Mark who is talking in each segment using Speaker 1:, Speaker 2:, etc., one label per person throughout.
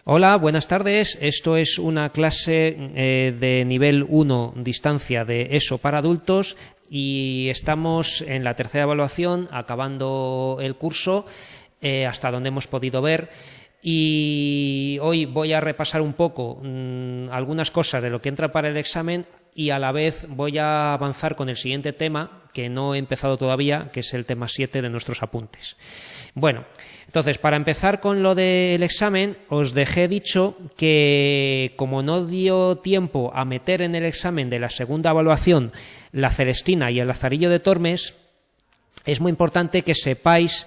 Speaker 1: Hola, buenas tardes. Esto es una clase de nivel 1 distancia de ESO para adultos y estamos en la tercera evaluación, acabando el curso hasta donde hemos podido ver. Y hoy voy a repasar un poco algunas cosas de lo que entra para el examen y a la vez voy a avanzar con el siguiente tema, que no he empezado todavía, que es el tema 7 de nuestros apuntes. Bueno, entonces, para empezar con lo del examen, os dejé dicho que como no dio tiempo a meter en el examen de la segunda evaluación la Celestina y el Lazarillo de Tormes, es muy importante que sepáis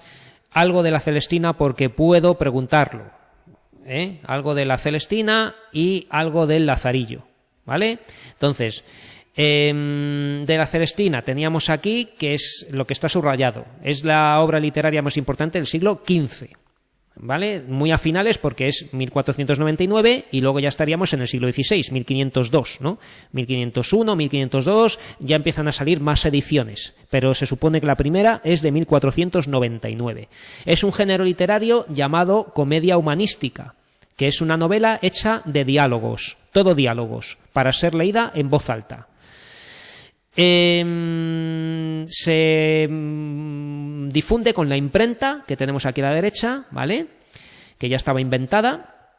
Speaker 1: algo de la Celestina porque puedo preguntarlo, algo de la Celestina y algo del Lazarillo, ¿vale? Entonces, de la Celestina teníamos aquí, que es lo que está subrayado, es la obra literaria más importante del siglo XV, ¿vale? Muy a finales porque es 1499 y luego ya estaríamos en el siglo XVI, 1502, ¿no? 1501, 1502, ya empiezan a salir más ediciones, pero se supone que la primera es de 1499. Es un género literario llamado comedia humanística, que es una novela hecha de diálogos, todo diálogos, para ser leída en voz alta. Se difunde con la imprenta que tenemos aquí a la derecha, ¿vale? Que ya estaba inventada,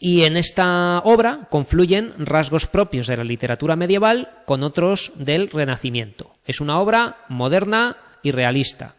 Speaker 1: y en esta obra confluyen rasgos propios de la literatura medieval con otros del Renacimiento. Es una obra moderna y realista.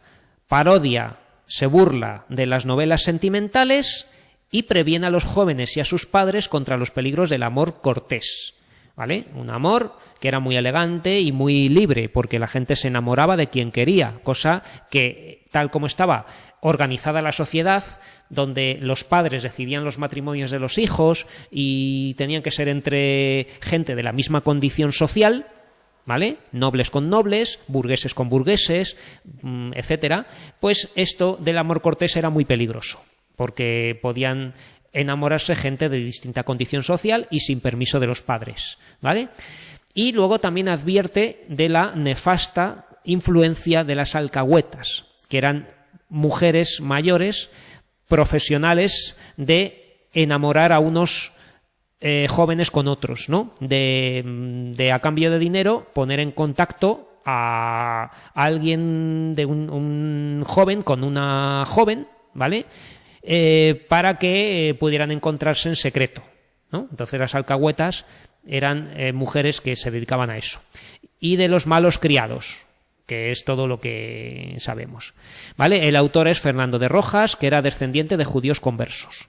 Speaker 1: Parodia, se burla de las novelas sentimentales y previene a los jóvenes y a sus padres contra los peligros del amor cortés, ¿vale? Un amor que era muy elegante y muy libre, porque la gente se enamoraba de quien quería, cosa que, tal como estaba organizada la sociedad, donde los padres decidían los matrimonios de los hijos y tenían que ser entre gente de la misma condición social, ¿vale? Nobles con nobles, burgueses con burgueses, etcétera, pues esto del amor cortés era muy peligroso, porque podían enamorarse gente de distinta condición social y sin permiso de los padres, ¿vale? Y luego también advierte de la nefasta influencia de las alcahuetas, que eran mujeres mayores profesionales de enamorar a unos jóvenes con otros, ¿no? De a cambio de dinero poner en contacto a alguien, de un joven con una joven, ¿vale? Para que pudieran encontrarse en secreto, ¿no? Entonces las alcahuetas eran mujeres que se dedicaban a eso. Y de los malos criados, que es todo lo que sabemos, ¿vale? El autor es Fernando de Rojas, que era descendiente de judíos conversos.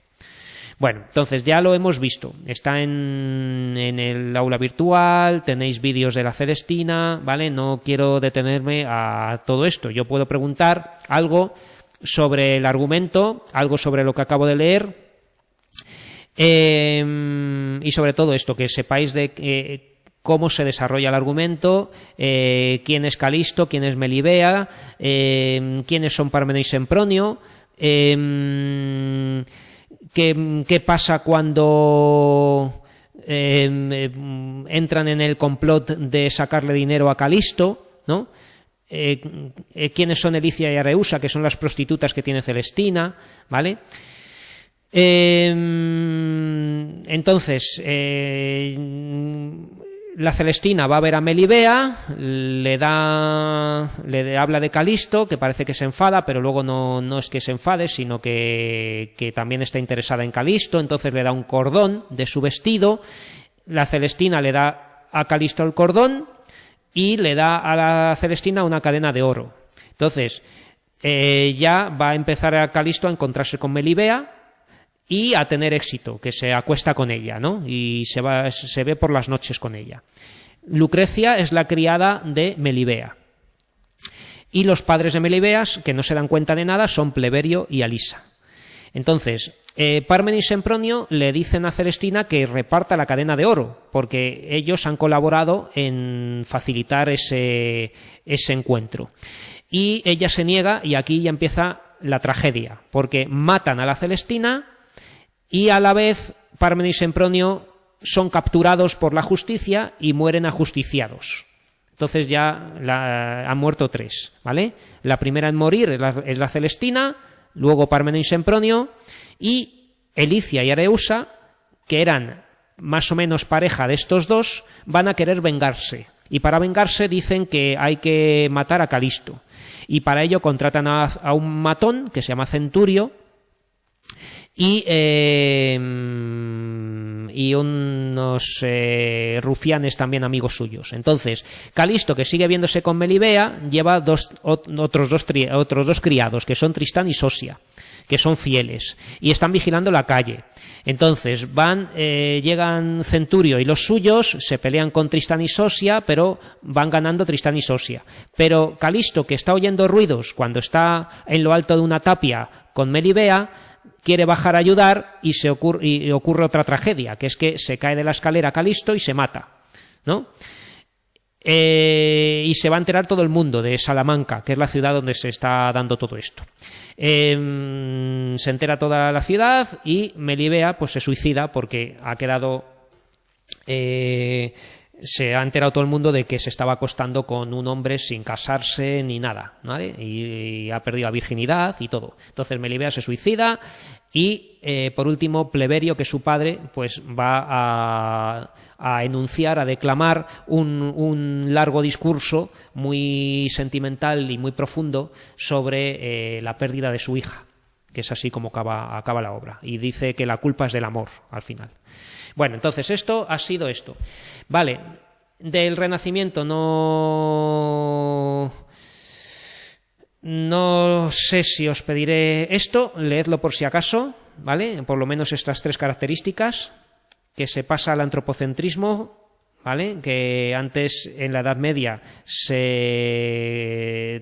Speaker 1: Bueno, entonces ya lo hemos visto. Está en el aula virtual, tenéis vídeos de la Celestina, ¿vale? No quiero detenerme a todo esto. Yo puedo preguntar algo sobre el argumento, algo sobre lo que acabo de leer, y sobre todo esto, que sepáis de cómo se desarrolla el argumento, quién es Calisto, quién es Melibea, quiénes son Parménides y Sempronio, qué pasa cuando entran en el complot de sacarle dinero a Calisto, ¿no? Quiénes son Elicia y Areusa, que son las prostitutas que tiene Celestina, ¿vale? Entonces, la Celestina va a ver a Melibea, le habla de Calisto, que parece que se enfada, pero luego no es que se enfade, sino que también está interesada en Calisto. Entonces le da un cordón de su vestido, la Celestina le da a Calisto el cordón y le da a la Celestina una cadena de oro. Entonces, ya va a empezar a Calisto a encontrarse con Melibea y a tener éxito, que se acuesta con ella, ¿no? Y se ve por las noches con ella. Lucrecia es la criada de Melibea. Y los padres de Melibea, que no se dan cuenta de nada, son Pleberio y Alisa. Entonces, Parménides y Sempronio le dicen a Celestina que reparta la cadena de oro, porque ellos han colaborado en facilitar ese encuentro. Y ella se niega, y aquí ya empieza la tragedia, porque matan a la Celestina y a la vez Parménides y Sempronio son capturados por la justicia y mueren ajusticiados. Entonces ya han muerto tres, ¿vale? La primera en morir es la Celestina, luego Parménides y Sempronio, y Elicia y Areusa, que eran más o menos pareja de estos dos, van a querer vengarse. Y para vengarse dicen que hay que matar a Calisto. Y para ello contratan a un matón que se llama Centurio y unos rufianes también amigos suyos. Entonces, Calisto, que sigue viéndose con Melibea, lleva otros dos criados, que son Tristán y Sosia, que son fieles, y están vigilando la calle. Entonces llegan Centurio y los suyos, se pelean con Tristán y Sosia, pero van ganando Tristán y Sosia. Pero Calisto, que está oyendo ruidos cuando está en lo alto de una tapia con Melibea, quiere bajar a ayudar y ocurre otra tragedia, que es que se cae de la escalera Calisto y se mata, ¿no? Y se va a enterar todo el mundo de Salamanca, que es la ciudad donde se está dando todo esto. Se entera toda la ciudad y Melibea pues se suicida porque ha quedado... se ha enterado todo el mundo de que se estaba acostando con un hombre sin casarse ni nada, ¿vale? Y ha perdido la virginidad y todo. Entonces Melibea se suicida y por último Pleberio, que es su padre, pues va a enunciar, a declamar un largo discurso muy sentimental y muy profundo sobre la pérdida de su hija, que es así como acaba la obra, y dice que la culpa es del amor al final. Bueno, entonces esto ha sido esto. Vale, del Renacimiento no sé si os pediré esto, leedlo por si acaso, ¿vale? Por lo menos estas tres características, que se pasa al antropocentrismo, ¿vale? Que antes en la Edad Media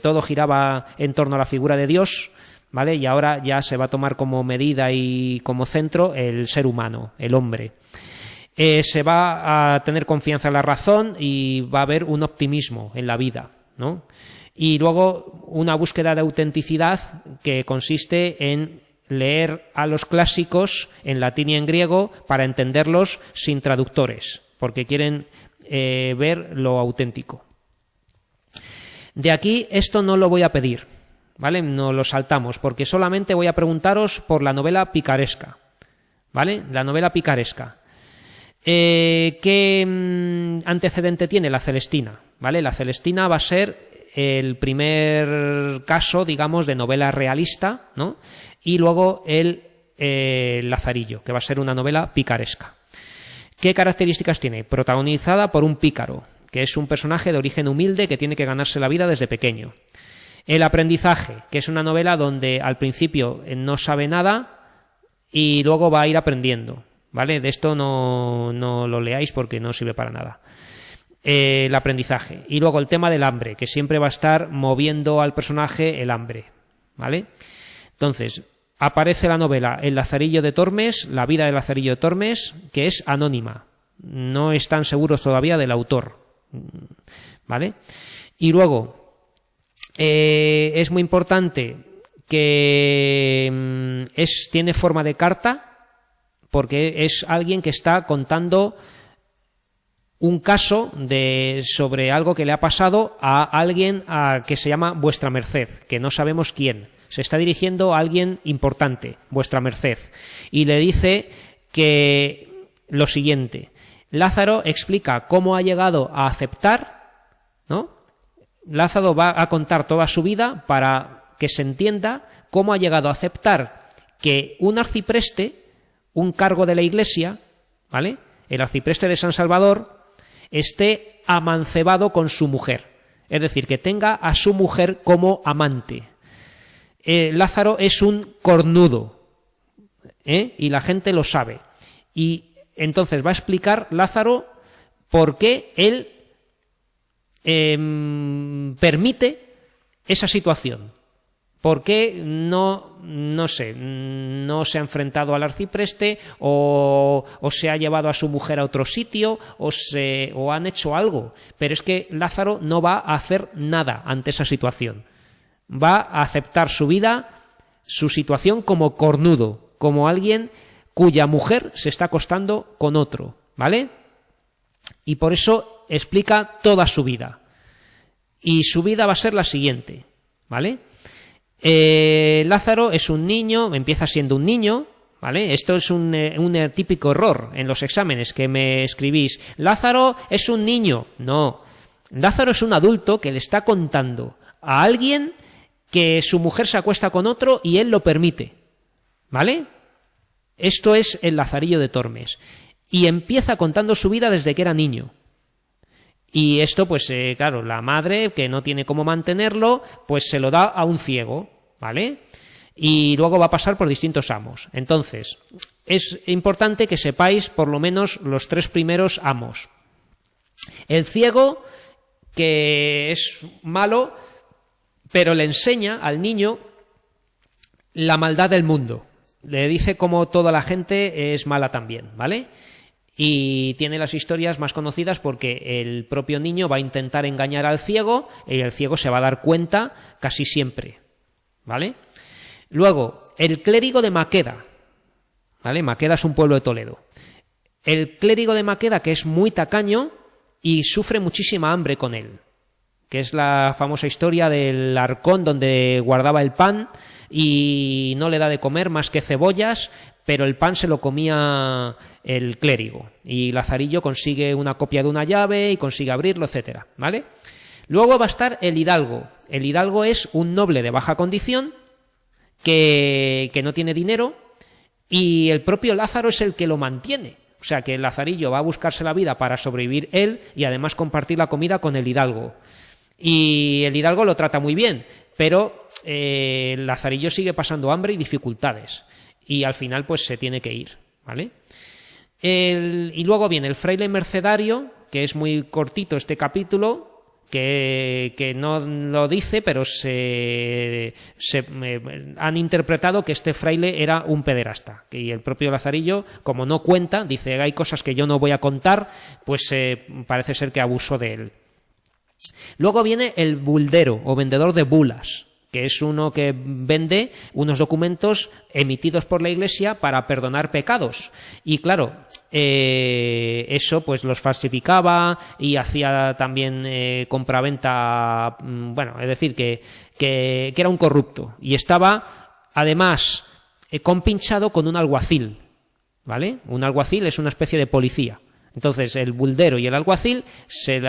Speaker 1: todo giraba en torno a la figura de Dios, ¿vale? Y ahora ya se va a tomar como medida y como centro el ser humano, el hombre. Se va a tener confianza en la razón y va a haber un optimismo en la vida, ¿no? Y luego una búsqueda de autenticidad que consiste en leer a los clásicos en latín y en griego para entenderlos sin traductores, porque quieren ver lo auténtico. De aquí esto no lo voy a pedir, ¿vale? No lo saltamos, porque solamente voy a preguntaros por la novela picaresca, ¿vale? La novela picaresca. ¿Qué antecedente tiene la Celestina? ¿Vale? La Celestina va a ser el primer caso, digamos, de novela realista, ¿no? Y luego el Lazarillo, que va a ser una novela picaresca. ¿Qué características tiene? Protagonizada por un pícaro, que es un personaje de origen humilde que tiene que ganarse la vida desde pequeño. El aprendizaje, que es una novela donde al principio no sabe nada y luego va a ir aprendiendo, ¿vale? De esto no lo leáis porque no sirve para nada. El aprendizaje. Y luego el tema del hambre, que siempre va a estar moviendo al personaje el hambre, ¿vale? Entonces, aparece la novela El Lazarillo de Tormes, la vida del Lazarillo de Tormes, que es anónima. No están seguros todavía del autor, ¿vale? Y luego, es muy importante que tiene forma de carta, porque es alguien que está contando un caso sobre algo que le ha pasado a alguien que se llama Vuestra Merced, que no sabemos quién. Se está dirigiendo a alguien importante, Vuestra Merced, y le dice que lo siguiente. Lázaro explica cómo ha llegado a aceptar, ¿no? Lázaro va a contar toda su vida para que se entienda cómo ha llegado a aceptar que un arcipreste, un cargo de la Iglesia, ¿vale? El arcipreste de San Salvador esté amancebado con su mujer, es decir, que tenga a su mujer como amante. Lázaro es un cornudo, y la gente lo sabe. Y entonces va a explicar Lázaro por qué él permite esa situación. ¿Por qué no se ha enfrentado al arcipreste o se ha llevado a su mujer a otro sitio o han hecho algo? Pero es que Lázaro no va a hacer nada ante esa situación. Va a aceptar su vida, su situación como cornudo, como alguien cuya mujer se está acostando con otro, ¿vale? Y por eso explica toda su vida. Y su vida va a ser la siguiente, ¿vale? Lázaro es un niño, empieza siendo un niño, ¿vale? Esto es un típico error en los exámenes, que me escribís, Lázaro es un niño. No, Lázaro es un adulto que le está contando a alguien que su mujer se acuesta con otro y él lo permite, ¿vale? Esto es el Lazarillo de Tormes. Y empieza contando su vida desde que era niño. Y esto, pues, claro, la madre, que no tiene cómo mantenerlo, pues se lo da a un ciego, ¿vale? Y luego va a pasar por distintos amos. Entonces, es importante que sepáis por lo menos los 3 primeros amos. El ciego, que es malo, pero le enseña al niño la maldad del mundo. Le dice cómo toda la gente es mala también, ¿vale? Y tiene las historias más conocidas porque el propio niño va a intentar engañar al ciego y el ciego se va a dar cuenta casi siempre, ¿vale? Luego, el clérigo de Maqueda, ¿vale? Maqueda es un pueblo de Toledo. El clérigo de Maqueda, que es muy tacaño y sufre muchísima hambre con él, que es la famosa historia del arcón donde guardaba el pan y no le da de comer más que cebollas, pero el pan se lo comía el clérigo y Lazarillo consigue una copia de una llave y consigue abrirlo, etcétera, ¿vale? Luego va a estar el hidalgo. El hidalgo es un noble de baja condición que no tiene dinero y el propio Lázaro es el que lo mantiene. O sea que el Lazarillo va a buscarse la vida para sobrevivir él y además compartir la comida con el hidalgo. Y el hidalgo lo trata muy bien, pero el Lazarillo sigue pasando hambre y dificultades. Y al final pues se tiene que ir, ¿vale? Y luego viene el fraile mercedario, que es muy cortito este capítulo, que no lo dice, pero han interpretado que este fraile era un pederasta. Y el propio Lazarillo, como no cuenta, dice, hay cosas que yo no voy a contar, pues parece ser que abusó de él. Luego viene el buldero, o vendedor de bulas, que es uno que vende unos documentos emitidos por la Iglesia para perdonar pecados. Y claro, eso pues los falsificaba y hacía también compraventa, bueno, es decir, que era un corrupto. Y estaba, además, compinchado con un alguacil, ¿vale? Un alguacil es una especie de policía. Entonces el buldero y el alguacil se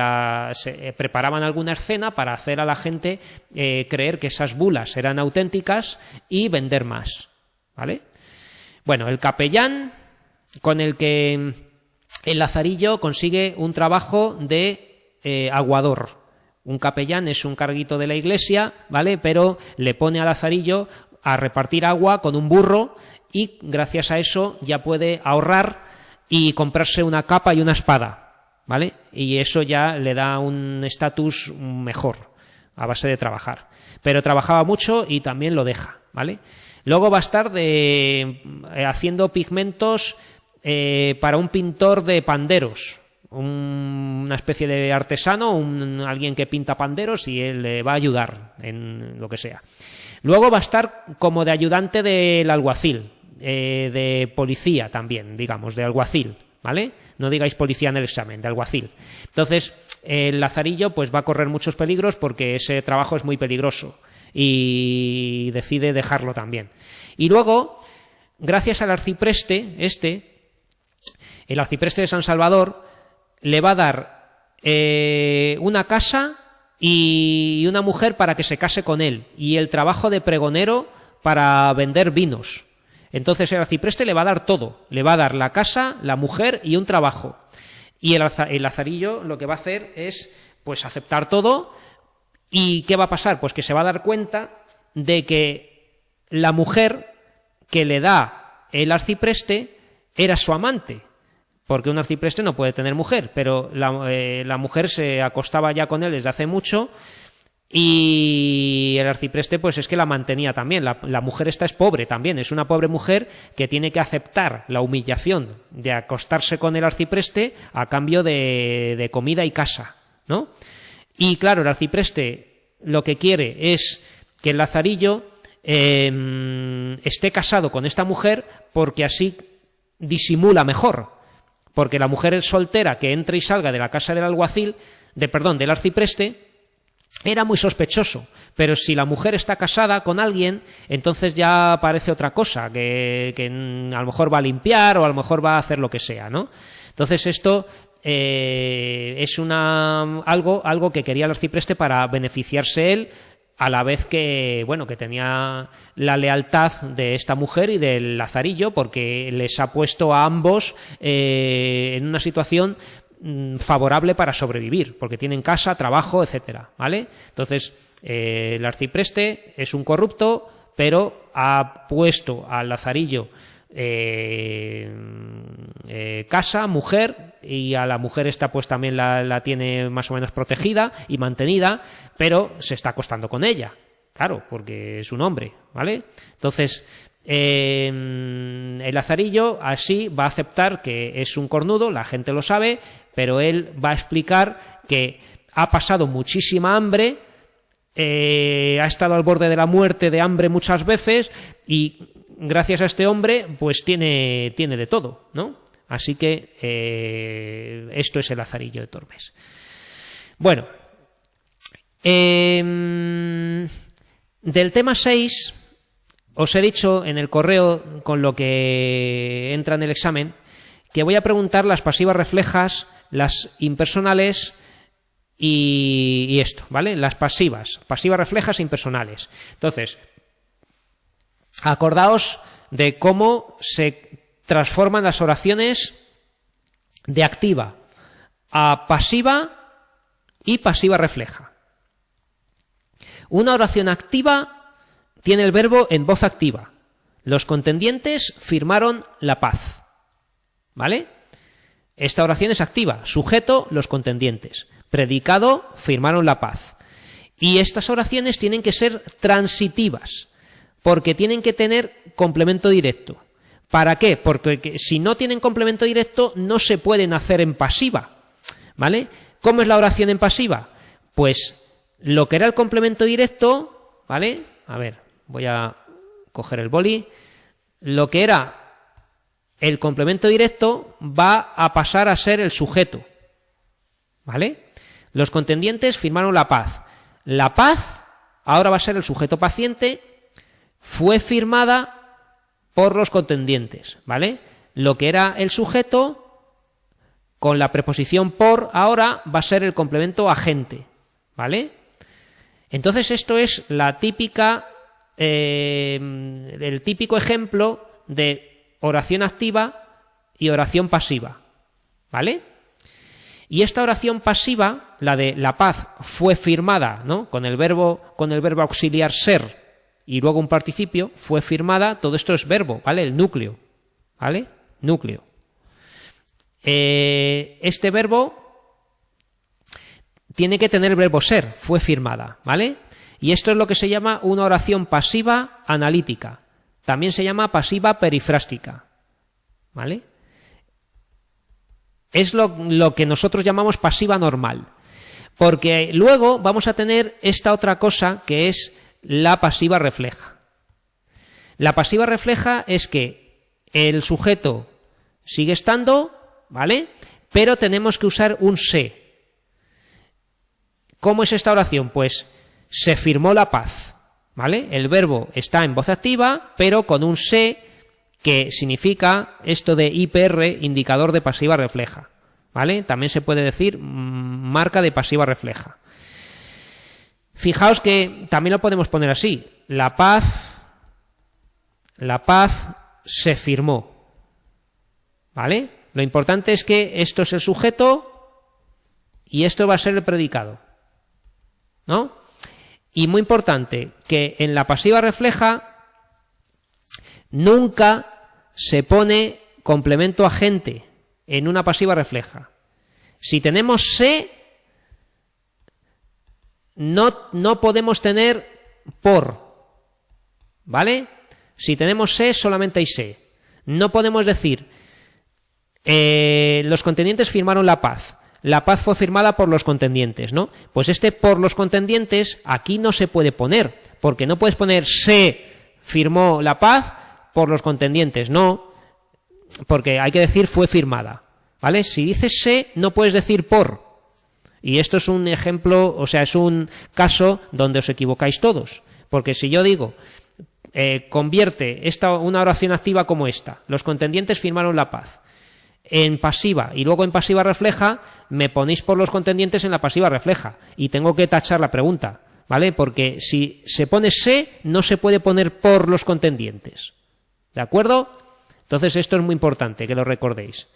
Speaker 1: preparaban alguna escena para hacer a la gente creer que esas bulas eran auténticas y vender más, ¿vale? Bueno, el capellán, con el que el Lazarillo consigue un trabajo de aguador. Un capellán es un carguito de la iglesia, ¿vale? Pero le pone a Lazarillo a repartir agua con un burro y gracias a eso ya puede ahorrar y comprarse una capa y una espada, ¿vale? Y eso ya le da un estatus mejor a base de trabajar. Pero trabajaba mucho y también lo deja, ¿vale? Luego va a estar haciendo pigmentos para un pintor de panderos, una especie de artesano, alguien que pinta panderos y él le va a ayudar en lo que sea. Luego va a estar como de ayudante del alguacil, de policía también, digamos, de alguacil, ¿vale? No digáis policía en el examen, de alguacil. Entonces, el Lazarillo pues va a correr muchos peligros porque ese trabajo es muy peligroso y decide dejarlo también. Y luego, gracias al arcipreste, el arcipreste de San Salvador, le va a dar una casa y una mujer para que se case con él y el trabajo de pregonero para vender vinos. Entonces el arcipreste le va a dar todo, le va a dar la casa, la mujer y un trabajo. Y el Lazarillo lo que va a hacer es pues aceptar todo. ¿Y qué va a pasar? Pues que se va a dar cuenta de que la mujer que le da el arcipreste era su amante, porque un arcipreste no puede tener mujer, pero la mujer se acostaba ya con él desde hace mucho y el arcipreste pues es que la mantenía también. La mujer esta es pobre también, es una pobre mujer que tiene que aceptar la humillación de acostarse con el arcipreste a cambio de comida y casa, ¿no? Y claro, el arcipreste lo que quiere es que el Lazarillo esté casado con esta mujer porque así disimula mejor, porque la mujer soltera que entre y salga de la casa del alguacil, del arcipreste, era muy sospechoso. Pero si la mujer está casada con alguien, entonces ya parece otra cosa, que a lo mejor va a limpiar o a lo mejor va a hacer lo que sea, ¿no? Entonces esto es algo que quería el arcipreste para beneficiarse él, a la vez que, bueno, que tenía la lealtad de esta mujer y del lazarillo, porque les ha puesto a ambos en una situación favorable para sobrevivir, porque tienen casa, trabajo, etcétera, ¿vale? Entonces, el arcipreste es un corrupto, pero ha puesto al lazarillo casa, mujer, y a la mujer esta pues también la tiene más o menos protegida y mantenida, pero se está acostando con ella, claro, porque es un hombre, ¿vale? Entonces, el lazarillo así va a aceptar que es un cornudo, la gente lo sabe, pero él va a explicar que ha pasado muchísima hambre, ha estado al borde de la muerte de hambre muchas veces y gracias a este hombre pues tiene de todo, ¿no? Así que esto es el lazarillo de Tormes. Bueno, del tema 6 os he dicho en el correo con lo que entra en el examen que voy a preguntar las pasivas reflejas, las impersonales y esto, ¿vale? Las pasivas reflejas e impersonales. Entonces, acordaos de cómo se transforman las oraciones de activa a pasiva y pasiva refleja. Una oración activa tiene el verbo en voz activa. Los contendientes firmaron la paz, ¿vale? Esta oración es activa. Sujeto, los contendientes. Predicado, firmaron la paz. Y estas oraciones tienen que ser transitivas, porque tienen que tener complemento directo. ¿Para qué? Porque si no tienen complemento directo no se pueden hacer en pasiva, ¿vale? ¿Cómo es la oración en pasiva? Pues lo que era el complemento directo, ¿vale? A ver, voy a coger el boli. Lo que era el complemento directo va a pasar a ser el sujeto, ¿vale? Los contendientes firmaron la paz. La paz ahora va a ser el sujeto paciente, fue firmada por los contendientes, ¿vale? Lo que era el sujeto, con la preposición por, ahora va a ser el complemento agente, ¿vale? Entonces esto es la típica, el típico ejemplo de oración activa y oración pasiva, ¿vale? Y esta oración pasiva, la de la paz fue firmada, ¿no? Con el verbo auxiliar ser y luego un participio, fue firmada, todo esto es verbo, ¿vale? El núcleo, ¿vale? Núcleo. Este verbo tiene que tener el verbo ser, fue firmada, ¿vale? Y esto es lo que se llama una oración pasiva analítica. También se llama pasiva perifrástica, ¿vale? Es lo que nosotros llamamos pasiva normal. Porque luego vamos a tener esta otra cosa que es la pasiva refleja. La pasiva refleja es que el sujeto sigue estando, ¿vale? Pero tenemos que usar un se. ¿Cómo es esta oración? Pues se firmó la paz, ¿vale? El verbo está en voz activa, pero con un se que significa esto de IPR, indicador de pasiva refleja, ¿vale? También se puede decir marca de pasiva refleja. Fijaos que también lo podemos poner así. La paz se firmó, ¿vale? Lo importante es que esto es el sujeto y esto va a ser el predicado, ¿no? Y muy importante que en la pasiva refleja nunca se pone complemento agente en una pasiva refleja. Si tenemos se, no podemos tener por, ¿vale? Si tenemos se, solamente hay se. No podemos decir los contendientes firmaron la paz. La paz fue firmada por los contendientes, ¿no? Pues este por los contendientes aquí no se puede poner, porque no puedes poner se firmó la paz por los contendientes, no, porque hay que decir fue firmada, ¿vale? Si dices se, no puedes decir por, Y esto es un ejemplo, o sea, es un caso donde os equivocáis todos. Porque si yo digo, convierte una oración activa como esta, los contendientes firmaron la paz, en pasiva y luego en pasiva refleja, me ponéis por los contendientes en la pasiva refleja y tengo que tachar la pregunta, ¿vale? Porque si se pone se, no se puede poner por los contendientes. ¿De acuerdo? Entonces esto es muy importante, que lo recordéis.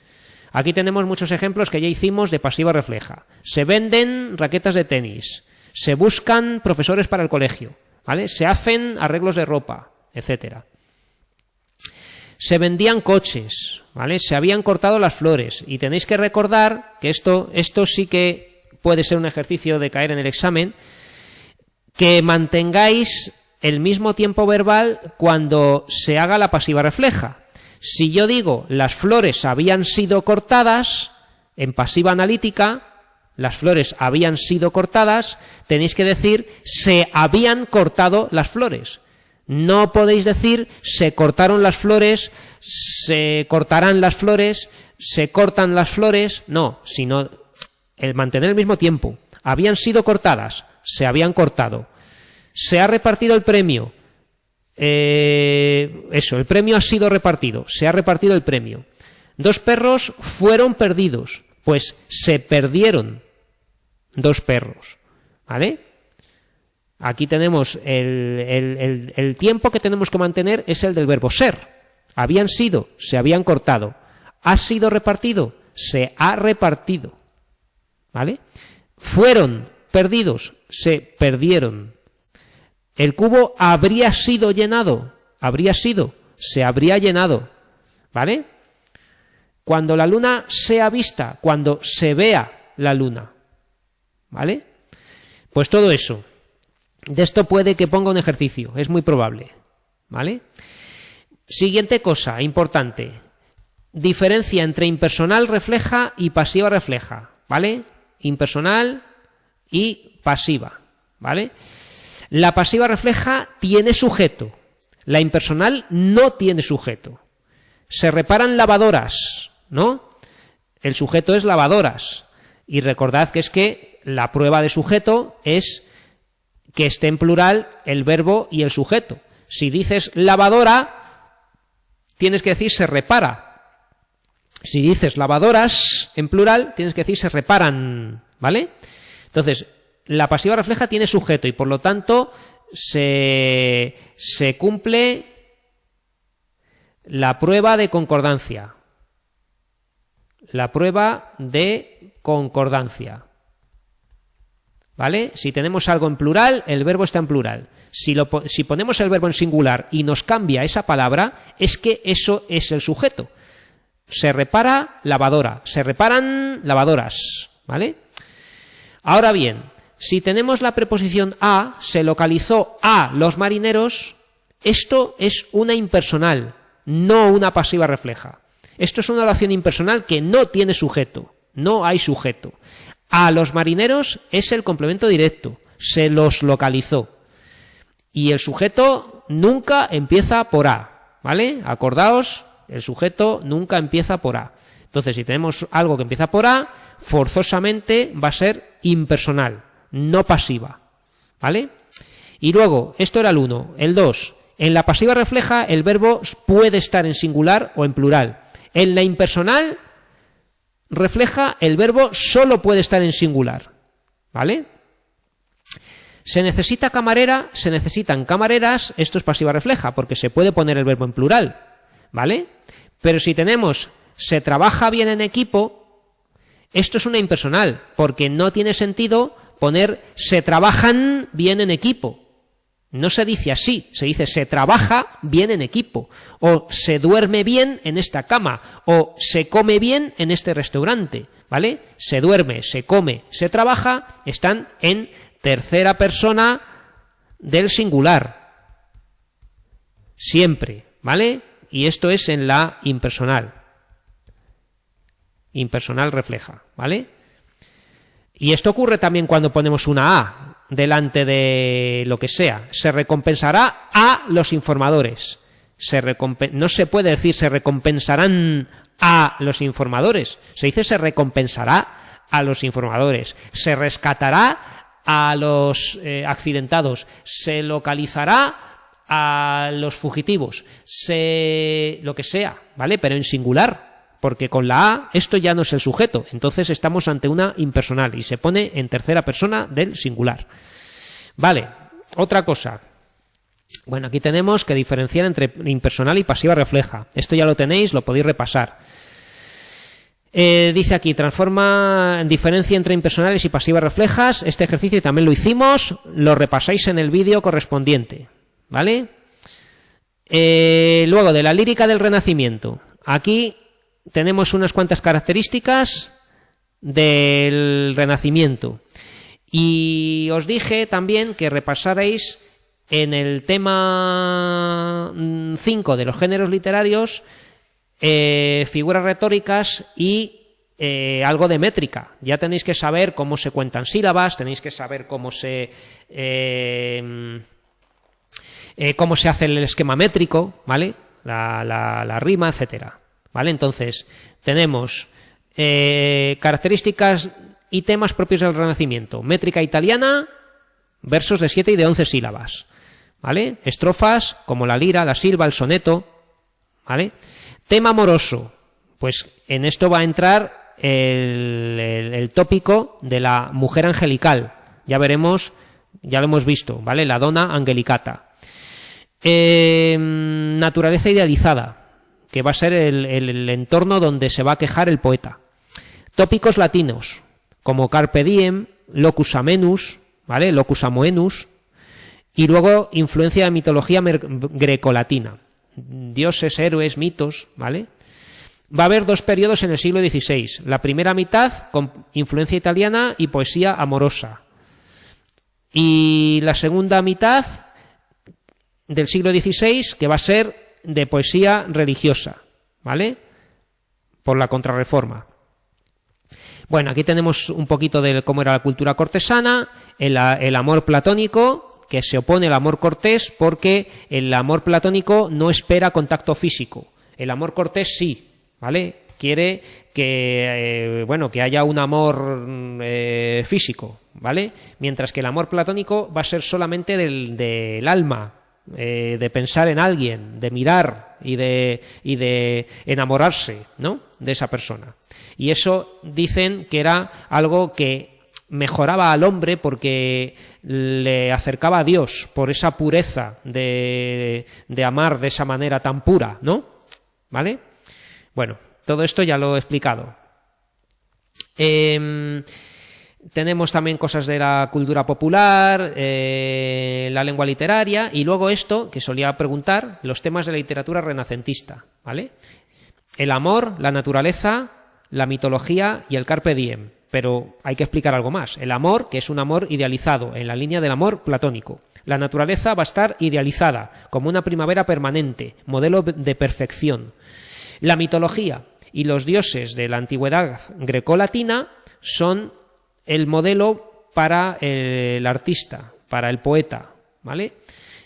Speaker 1: Aquí tenemos muchos ejemplos que ya hicimos de pasiva refleja. Se venden raquetas de tenis, se buscan profesores para el colegio, ¿vale? Se hacen arreglos de ropa, etcétera. Se vendían coches, ¿vale? Se habían cortado las flores. Y tenéis que recordar que esto sí que puede ser un ejercicio de caer en el examen, que mantengáis el mismo tiempo verbal cuando se haga la pasiva refleja. Si yo digo las flores habían sido cortadas, en pasiva analítica, las flores habían sido cortadas, tenéis que decir se habían cortado las flores. No podéis decir se cortaron las flores, se cortarán las flores, se cortan las flores, no, sino el mantener el mismo tiempo. Habían sido cortadas, se habían cortado. Se ha repartido el premio. El premio ha sido repartido, se ha repartido el premio. 2 perros fueron perdidos, pues se perdieron 2 perros, ¿vale? Aquí tenemos el tiempo que tenemos que mantener es el del verbo ser. Habían sido, se habían cortado. Ha sido repartido, se ha repartido, ¿vale? Fueron perdidos, se perdieron. El cubo habría sido llenado, habría sido, se habría llenado, ¿vale? Cuando la luna sea vista, cuando se vea la luna, ¿vale? Pues todo eso. De esto puede que ponga un ejercicio, es muy probable, ¿vale? Siguiente cosa importante. Diferencia entre impersonal refleja y pasiva refleja, ¿vale? Impersonal y pasiva, ¿vale? La pasiva refleja tiene sujeto, la impersonal no tiene sujeto. Se reparan lavadoras, ¿no? El sujeto es lavadoras. Y recordad que es que la prueba de sujeto es que esté en plural el verbo y el sujeto. Si dices lavadora, tienes que decir se repara. Si dices lavadoras en plural, tienes que decir se reparan, ¿vale? Entonces, la pasiva refleja tiene sujeto y por lo tanto se cumple la prueba de concordancia. La prueba de concordancia. ¿Vale? Si tenemos algo en plural, el verbo está en plural. Si ponemos el verbo en singular y nos cambia esa palabra, es que eso es el sujeto. Se repara lavadora, se reparan lavadoras, ¿vale? Ahora bien, si tenemos la preposición a, se localizó a los marineros, esto es una impersonal, no una pasiva refleja. Esto es una oración impersonal que no tiene sujeto, no hay sujeto. A los marineros es el complemento directo, se los localizó. Y el sujeto nunca empieza por a, ¿vale? Acordaos, el sujeto nunca empieza por a. Entonces, si tenemos algo que empieza por a, forzosamente va a ser impersonal, no pasiva, ¿vale? Y luego, esto era el 1. El 2, en la pasiva refleja el verbo puede estar en singular o en plural. En la impersonal refleja el verbo solo puede estar en singular, ¿vale? Se necesita camarera, se necesitan camareras, esto es pasiva refleja, porque se puede poner el verbo en plural, ¿vale? Pero si tenemos se trabaja bien en equipo, esto es una impersonal, porque no tiene sentido poner se trabajan bien en equipo. No se dice así, se dice se trabaja bien en equipo, o se duerme bien en esta cama, o se come bien en este restaurante, ¿vale? Se duerme, se come, se trabaja, están en tercera persona del singular. Siempre, ¿vale? Y esto es en la impersonal. Impersonal refleja, ¿vale? Y esto ocurre también cuando ponemos una A delante de lo que sea. Se recompensará a los informadores. No se puede decir se recompensarán a los informadores. Se dice se recompensará a los informadores, se rescatará a los accidentados, se localizará a los fugitivos, lo que sea, ¿vale? Pero en singular, porque con la A esto ya no es el sujeto, entonces estamos ante una impersonal y se pone en tercera persona del singular. Vale, otra cosa. Bueno, aquí tenemos que diferenciar entre impersonal y pasiva refleja. Esto ya lo tenéis, lo podéis repasar. Dice aquí, transforma, diferencia entre impersonales y pasivas reflejas. Este ejercicio también lo hicimos, lo repasáis en el vídeo correspondiente, ¿vale? Luego, de la lírica del Renacimiento. Aquí tenemos unas cuantas características del Renacimiento. Y os dije también que repasarais en el tema 5 de los géneros literarios figuras retóricas y algo de métrica. Ya tenéis que saber cómo se cuentan sílabas, tenéis que saber cómo se hace el esquema métrico, ¿vale? La rima, etcétera, ¿vale? Entonces, tenemos características y temas propios del Renacimiento. Métrica italiana, versos de 7 y de 11 sílabas, ¿vale? Estrofas como la lira, la silva, el soneto, ¿vale? Tema amoroso, pues en esto va a entrar el tópico de la mujer angelical. Ya veremos, ya lo hemos visto, ¿vale? La donna angelicata. Naturaleza idealizada, que va a ser el entorno donde se va a quejar el poeta. Tópicos latinos, como carpe diem, locus amenus, ¿vale? Locus amoenus. Y luego influencia de mitología grecolatina. Dioses, héroes, mitos, ¿vale? Va a haber dos periodos en el siglo XVI. La primera mitad con influencia italiana y poesía amorosa. Y la segunda mitad del siglo XVI, que va a ser de poesía religiosa, ¿vale? Por la Contrarreforma. Bueno, aquí tenemos un poquito de cómo era la cultura cortesana, el amor platónico, que se opone al amor cortés porque el amor platónico no espera contacto físico. El amor cortés sí, ¿vale? Quiere que, que haya un amor físico, ¿vale? Mientras que el amor platónico va a ser solamente del alma, de pensar en alguien, de mirar y de enamorarse, ¿no? De esa persona. Y eso dicen que era algo que mejoraba al hombre porque le acercaba a Dios por esa pureza de amar de esa manera tan pura, ¿no? ¿Vale? Bueno, todo esto ya lo he explicado. Tenemos también cosas de la cultura popular, la lengua literaria y luego esto que solía preguntar, los temas de la literatura renacentista, ¿vale? El amor, la naturaleza, la mitología y el carpe diem. Pero hay que explicar algo más. El amor, que es un amor idealizado, en la línea del amor platónico. La naturaleza va a estar idealizada, como una primavera permanente, modelo de perfección. La mitología y los dioses de la antigüedad grecolatina son el modelo para el artista, para el poeta, ¿vale?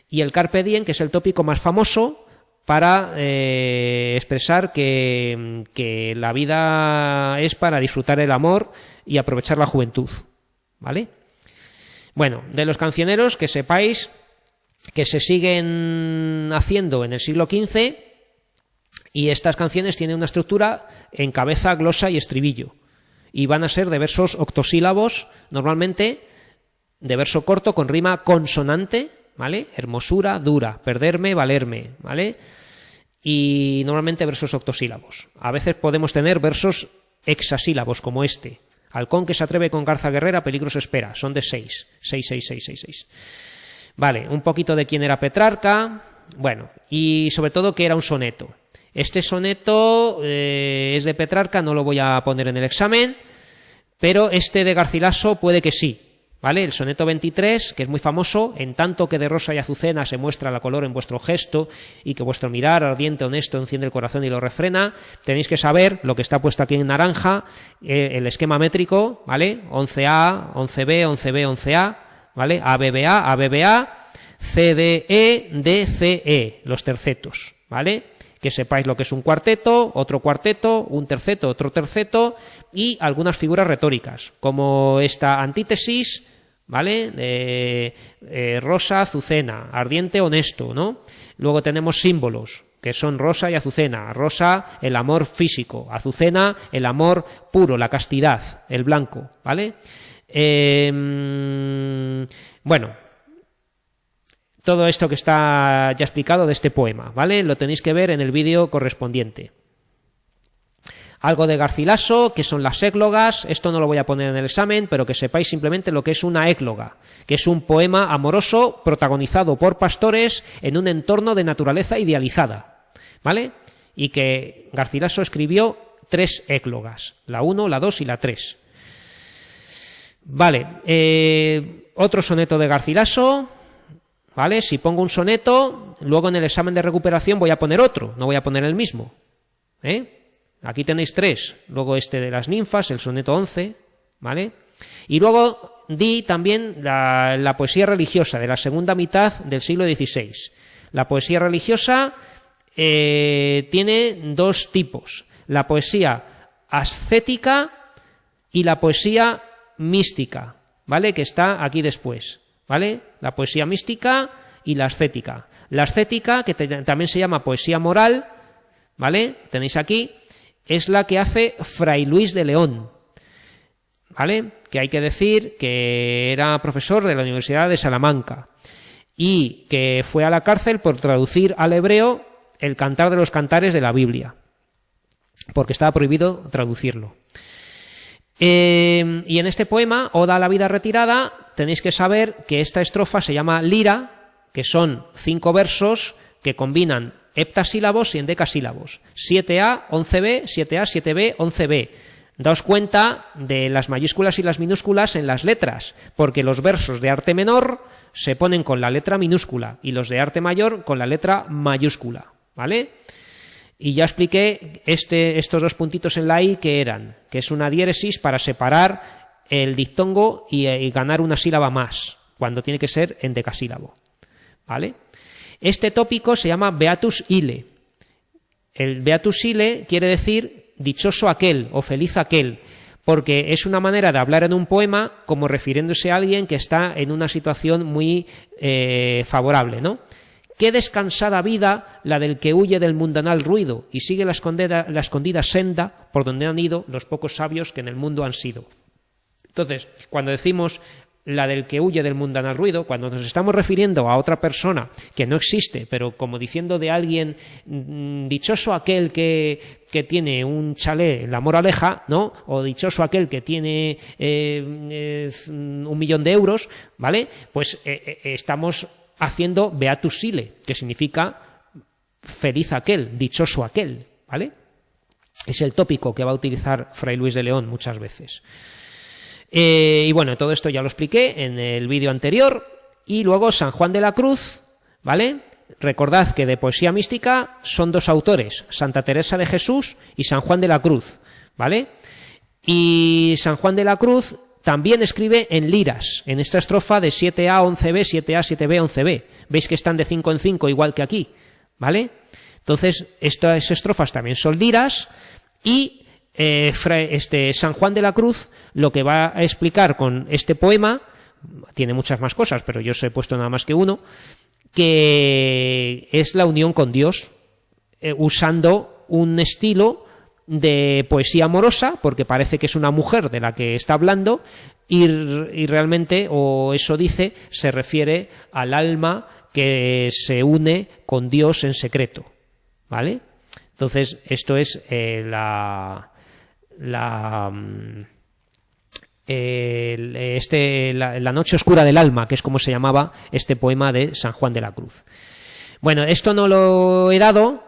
Speaker 1: Y el carpe diem, que es el tópico más famoso para expresar que la vida es para disfrutar el amor y aprovechar la juventud, ¿vale? Bueno, de los cancioneros, que sepáis que se siguen haciendo en el siglo XV y estas canciones tienen una estructura en cabeza, glosa y estribillo y van a ser de versos octosílabos, normalmente de verso corto con rima consonante, ¿vale? Hermosura, dura, perderme, valerme, ¿vale? Y normalmente versos octosílabos. A veces podemos tener versos hexasílabos como este. Halcón que se atreve con garza guerrera, peligros espera. Son de 6. 6, 6, 6, 6, 6. Vale, un poquito de quién era Petrarca. Bueno, y sobre todo que era un soneto. Este soneto es de Petrarca, no lo voy a poner en el examen, pero este de Garcilaso puede que sí. ¿Vale? El soneto 23, que es muy famoso, en tanto que de rosa y azucena se muestra la color en vuestro gesto y que vuestro mirar ardiente, honesto, enciende el corazón y lo refrena, tenéis que saber lo que está puesto aquí en naranja, el esquema métrico, ¿vale? 11A, 11B, 11B, 11A, ¿vale? ABBA, ABBA, CDE, DCE, los tercetos, ¿vale? que sepáis lo que es un cuarteto, otro cuarteto, un terceto, otro terceto y algunas figuras retóricas, como esta antítesis, ¿vale? Rosa, Azucena, ardiente, honesto, ¿no? Luego tenemos símbolos, que son rosa y azucena. Rosa, el amor físico. Azucena, el amor puro, la castidad, el blanco, ¿vale? Bueno, todo esto que está ya explicado de este poema, ¿vale? Lo tenéis que ver en el vídeo correspondiente. Algo de Garcilaso, que son las églogas. Esto no lo voy a poner en el examen, pero que sepáis simplemente lo que es una égloga, que es un poema amoroso protagonizado por pastores en un entorno de naturaleza idealizada, ¿vale? Y que Garcilaso escribió 3 églogas, la 1, la 2 y la 3. Vale, otro soneto de Garcilaso, ¿vale? Si pongo un soneto, luego en el examen de recuperación voy a poner otro, no voy a poner el mismo, Aquí tenéis 3, luego este de las ninfas, el soneto 11, ¿vale? Y luego di también la poesía religiosa de la segunda mitad del siglo XVI. La poesía religiosa tiene 2 tipos, la poesía ascética y la poesía mística, ¿vale? Que está aquí después, ¿vale? La poesía mística y la ascética. La ascética, que también se llama poesía moral, ¿vale? Tenéis aquí, es la que hace Fray Luis de León, ¿vale? Que hay que decir que era profesor de la Universidad de Salamanca y que fue a la cárcel por traducir al hebreo el Cantar de los Cantares de la Biblia, porque estaba prohibido traducirlo. Y en este poema, Oda a la vida retirada, tenéis que saber que esta estrofa se llama lira, que son 5 versos que combinan heptasílabos y endecasílabos. 7A, 11B, 7A, 7B, 11B. Daos cuenta de las mayúsculas y las minúsculas en las letras, porque los versos de arte menor se ponen con la letra minúscula y los de arte mayor con la letra mayúscula, ¿vale? Y ya expliqué estos 2 puntitos en la I que eran, que es una diéresis para separar el diptongo y ganar una sílaba más, cuando tiene que ser endecasílabo, ¿vale? Este tópico se llama Beatus Ille. El Beatus Ille quiere decir dichoso aquel o feliz aquel, porque es una manera de hablar en un poema como refiriéndose a alguien que está en una situación muy favorable, ¿no? Qué descansada vida la del que huye del mundanal ruido y sigue la escondida senda por donde han ido los pocos sabios que en el mundo han sido. Entonces, cuando decimos la del que huye del mundanal ruido, cuando nos estamos refiriendo a otra persona que no existe, pero como diciendo de alguien dichoso aquel que tiene un chalet en la Moraleja, ¿no? O dichoso aquel que tiene 1 millón de euros, ¿vale? Pues estamos haciendo Beatus Ille, que significa feliz aquel, dichoso aquel, ¿vale? Es el tópico que va a utilizar Fray Luis de León muchas veces. Y bueno, todo esto ya lo expliqué en el vídeo anterior. Y luego San Juan de la Cruz, ¿vale? Recordad que de poesía mística son 2 autores, Santa Teresa de Jesús y San Juan de la Cruz, ¿vale? Y San Juan de la Cruz también escribe en liras, en esta estrofa de 7A, 11B, 7A, 7B, 11B. Veis que están de 5 en 5, igual que aquí, ¿vale? Entonces, estas estrofas también son liras y San Juan de la Cruz lo que va a explicar con este poema, tiene muchas más cosas, pero yo os he puesto nada más que uno, que es la unión con Dios, usando un estilo de poesía amorosa, porque parece que es una mujer de la que está hablando, y realmente, o eso dice, se refiere al alma que se une con Dios en secreto, ¿vale? Entonces, esto es la noche oscura del alma, que es como se llamaba este poema de San Juan de la Cruz. Bueno, esto no lo he dado,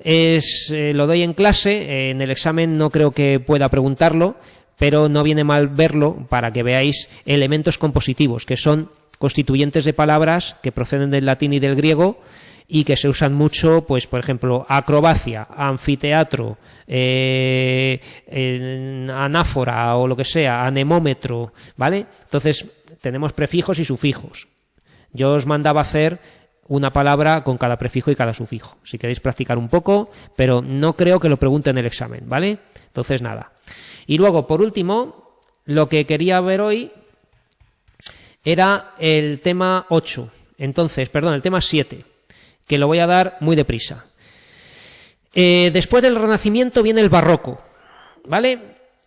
Speaker 1: lo doy en clase, en el examen no creo que pueda preguntarlo, pero no viene mal verlo para que veáis elementos compositivos, que son constituyentes de palabras que proceden del latín y del griego y que se usan mucho, pues por ejemplo, acrobacia, anfiteatro, anáfora o lo que sea, anemómetro, ¿vale? Entonces tenemos prefijos y sufijos. Yo os mandaba hacer una palabra con cada prefijo y cada sufijo. Si queréis practicar un poco, pero no creo que lo pregunten en el examen, ¿vale? Entonces, nada. Y luego, por último, lo que quería ver hoy era el tema 8. Entonces, perdón, el tema 7, que lo voy a dar muy deprisa. Después del Renacimiento viene el Barroco, ¿vale?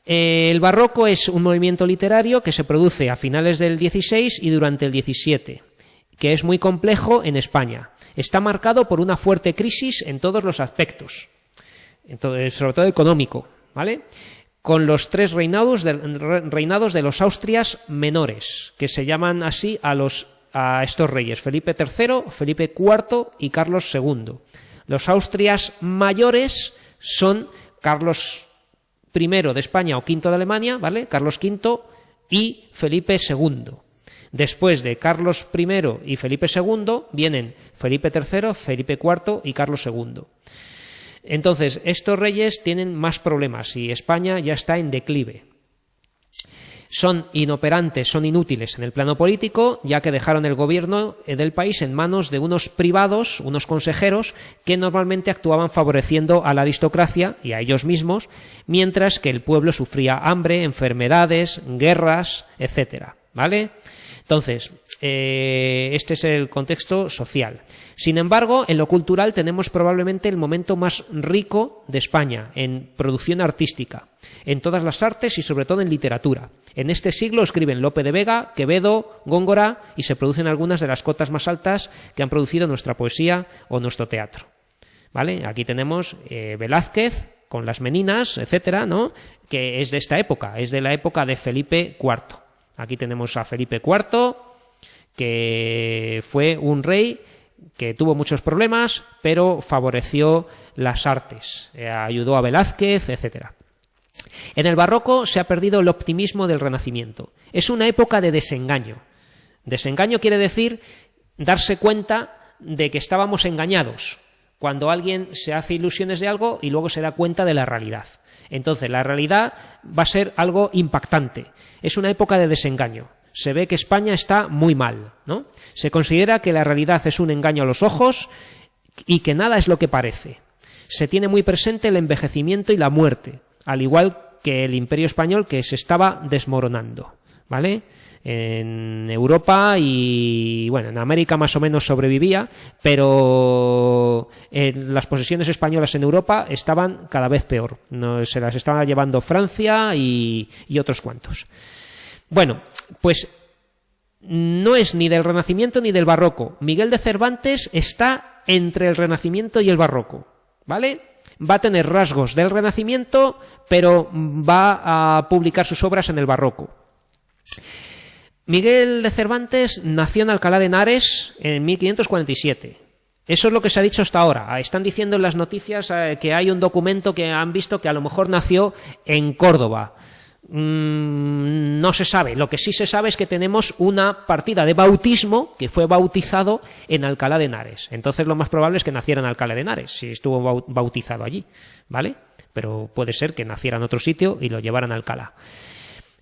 Speaker 1: El Barroco es un movimiento literario que se produce a finales del 16 y durante el 17, que es muy complejo en España. Está marcado por una fuerte crisis en todos los aspectos, entonces, sobre todo económico, ¿vale? Con los 3 reinados de los Austrias menores, que se llaman así a estos reyes: Felipe III, Felipe IV y Carlos II. Los Austrias mayores son Carlos I de España o V de Alemania, ¿vale? Carlos V y Felipe II. Después de Carlos I y Felipe II vienen Felipe III, Felipe IV y Carlos II. Entonces, estos reyes tienen más problemas y España ya está en declive. Son inoperantes, son inútiles en el plano político, ya que dejaron el gobierno del país en manos de unos privados, unos consejeros, que normalmente actuaban favoreciendo a la aristocracia y a ellos mismos, mientras que el pueblo sufría hambre, enfermedades, guerras, etcétera, ¿vale? Entonces, este es el contexto social. Sin embargo, en lo cultural tenemos probablemente el momento más rico de España en producción artística, en todas las artes y sobre todo en literatura. En este siglo escriben Lope de Vega, Quevedo, Góngora y se producen algunas de las cotas más altas que han producido nuestra poesía o nuestro teatro, ¿vale? Aquí tenemos Velázquez con Las Meninas, etcétera, ¿no? Que es de esta época, es de la época de Felipe IV. Aquí tenemos a Felipe IV, que fue un rey que tuvo muchos problemas, pero favoreció las artes, ayudó a Velázquez, etcétera. En el Barroco se ha perdido el optimismo del Renacimiento. Es una época de desengaño. Desengaño quiere decir darse cuenta de que estábamos engañados, cuando alguien se hace ilusiones de algo y luego se da cuenta de la realidad. Entonces, la realidad va a ser algo impactante. Es una época de desengaño. Se ve que España está muy mal, ¿no? Se considera que la realidad es un engaño a los ojos y que nada es lo que parece. Se tiene muy presente el envejecimiento y la muerte, al igual que el Imperio Español, que se estaba desmoronando, ¿vale? En Europa y, bueno, en América más o menos sobrevivía, pero las posesiones españolas en Europa estaban cada vez peor. No, se las estaba llevando Francia y otros cuantos. Bueno, pues no es ni del Renacimiento ni del Barroco. Miguel de Cervantes está entre el Renacimiento y el Barroco, ¿vale? Va a tener rasgos del Renacimiento, pero va a publicar sus obras en el Barroco. Miguel de Cervantes nació en Alcalá de Henares en 1547. Eso es lo que se ha dicho hasta ahora. Están diciendo en las noticias que hay un documento que han visto que a lo mejor nació en Córdoba. No se sabe. Lo que sí se sabe es que tenemos una partida de bautismo que fue bautizado en Alcalá de Henares. Entonces lo más probable es que naciera en Alcalá de Henares, si estuvo bautizado allí, ¿vale? Pero puede ser que naciera en otro sitio y lo llevaran a Alcalá.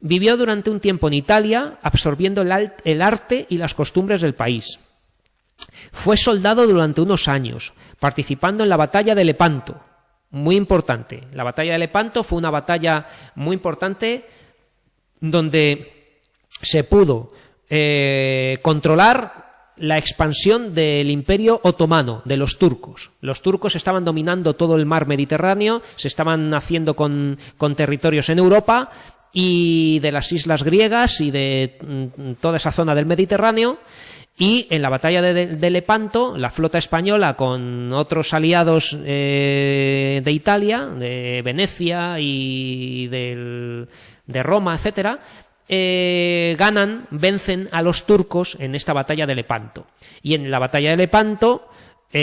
Speaker 1: Vivió durante un tiempo en Italia, absorbiendo el arte y las costumbres del país. Fue soldado durante unos años, participando en la batalla de Lepanto. Muy importante. La batalla de Lepanto fue una batalla muy importante donde se pudo controlar la expansión del Imperio Otomano, de los turcos. Los turcos estaban dominando todo el mar Mediterráneo, se estaban haciendo con territorios en Europa y de las islas griegas y de toda esa zona del Mediterráneo. Y en la batalla de Lepanto, la flota española con otros aliados de Italia, de Venecia y de Roma, etcétera, vencen a los turcos en esta batalla de Lepanto. Y en la batalla de Lepanto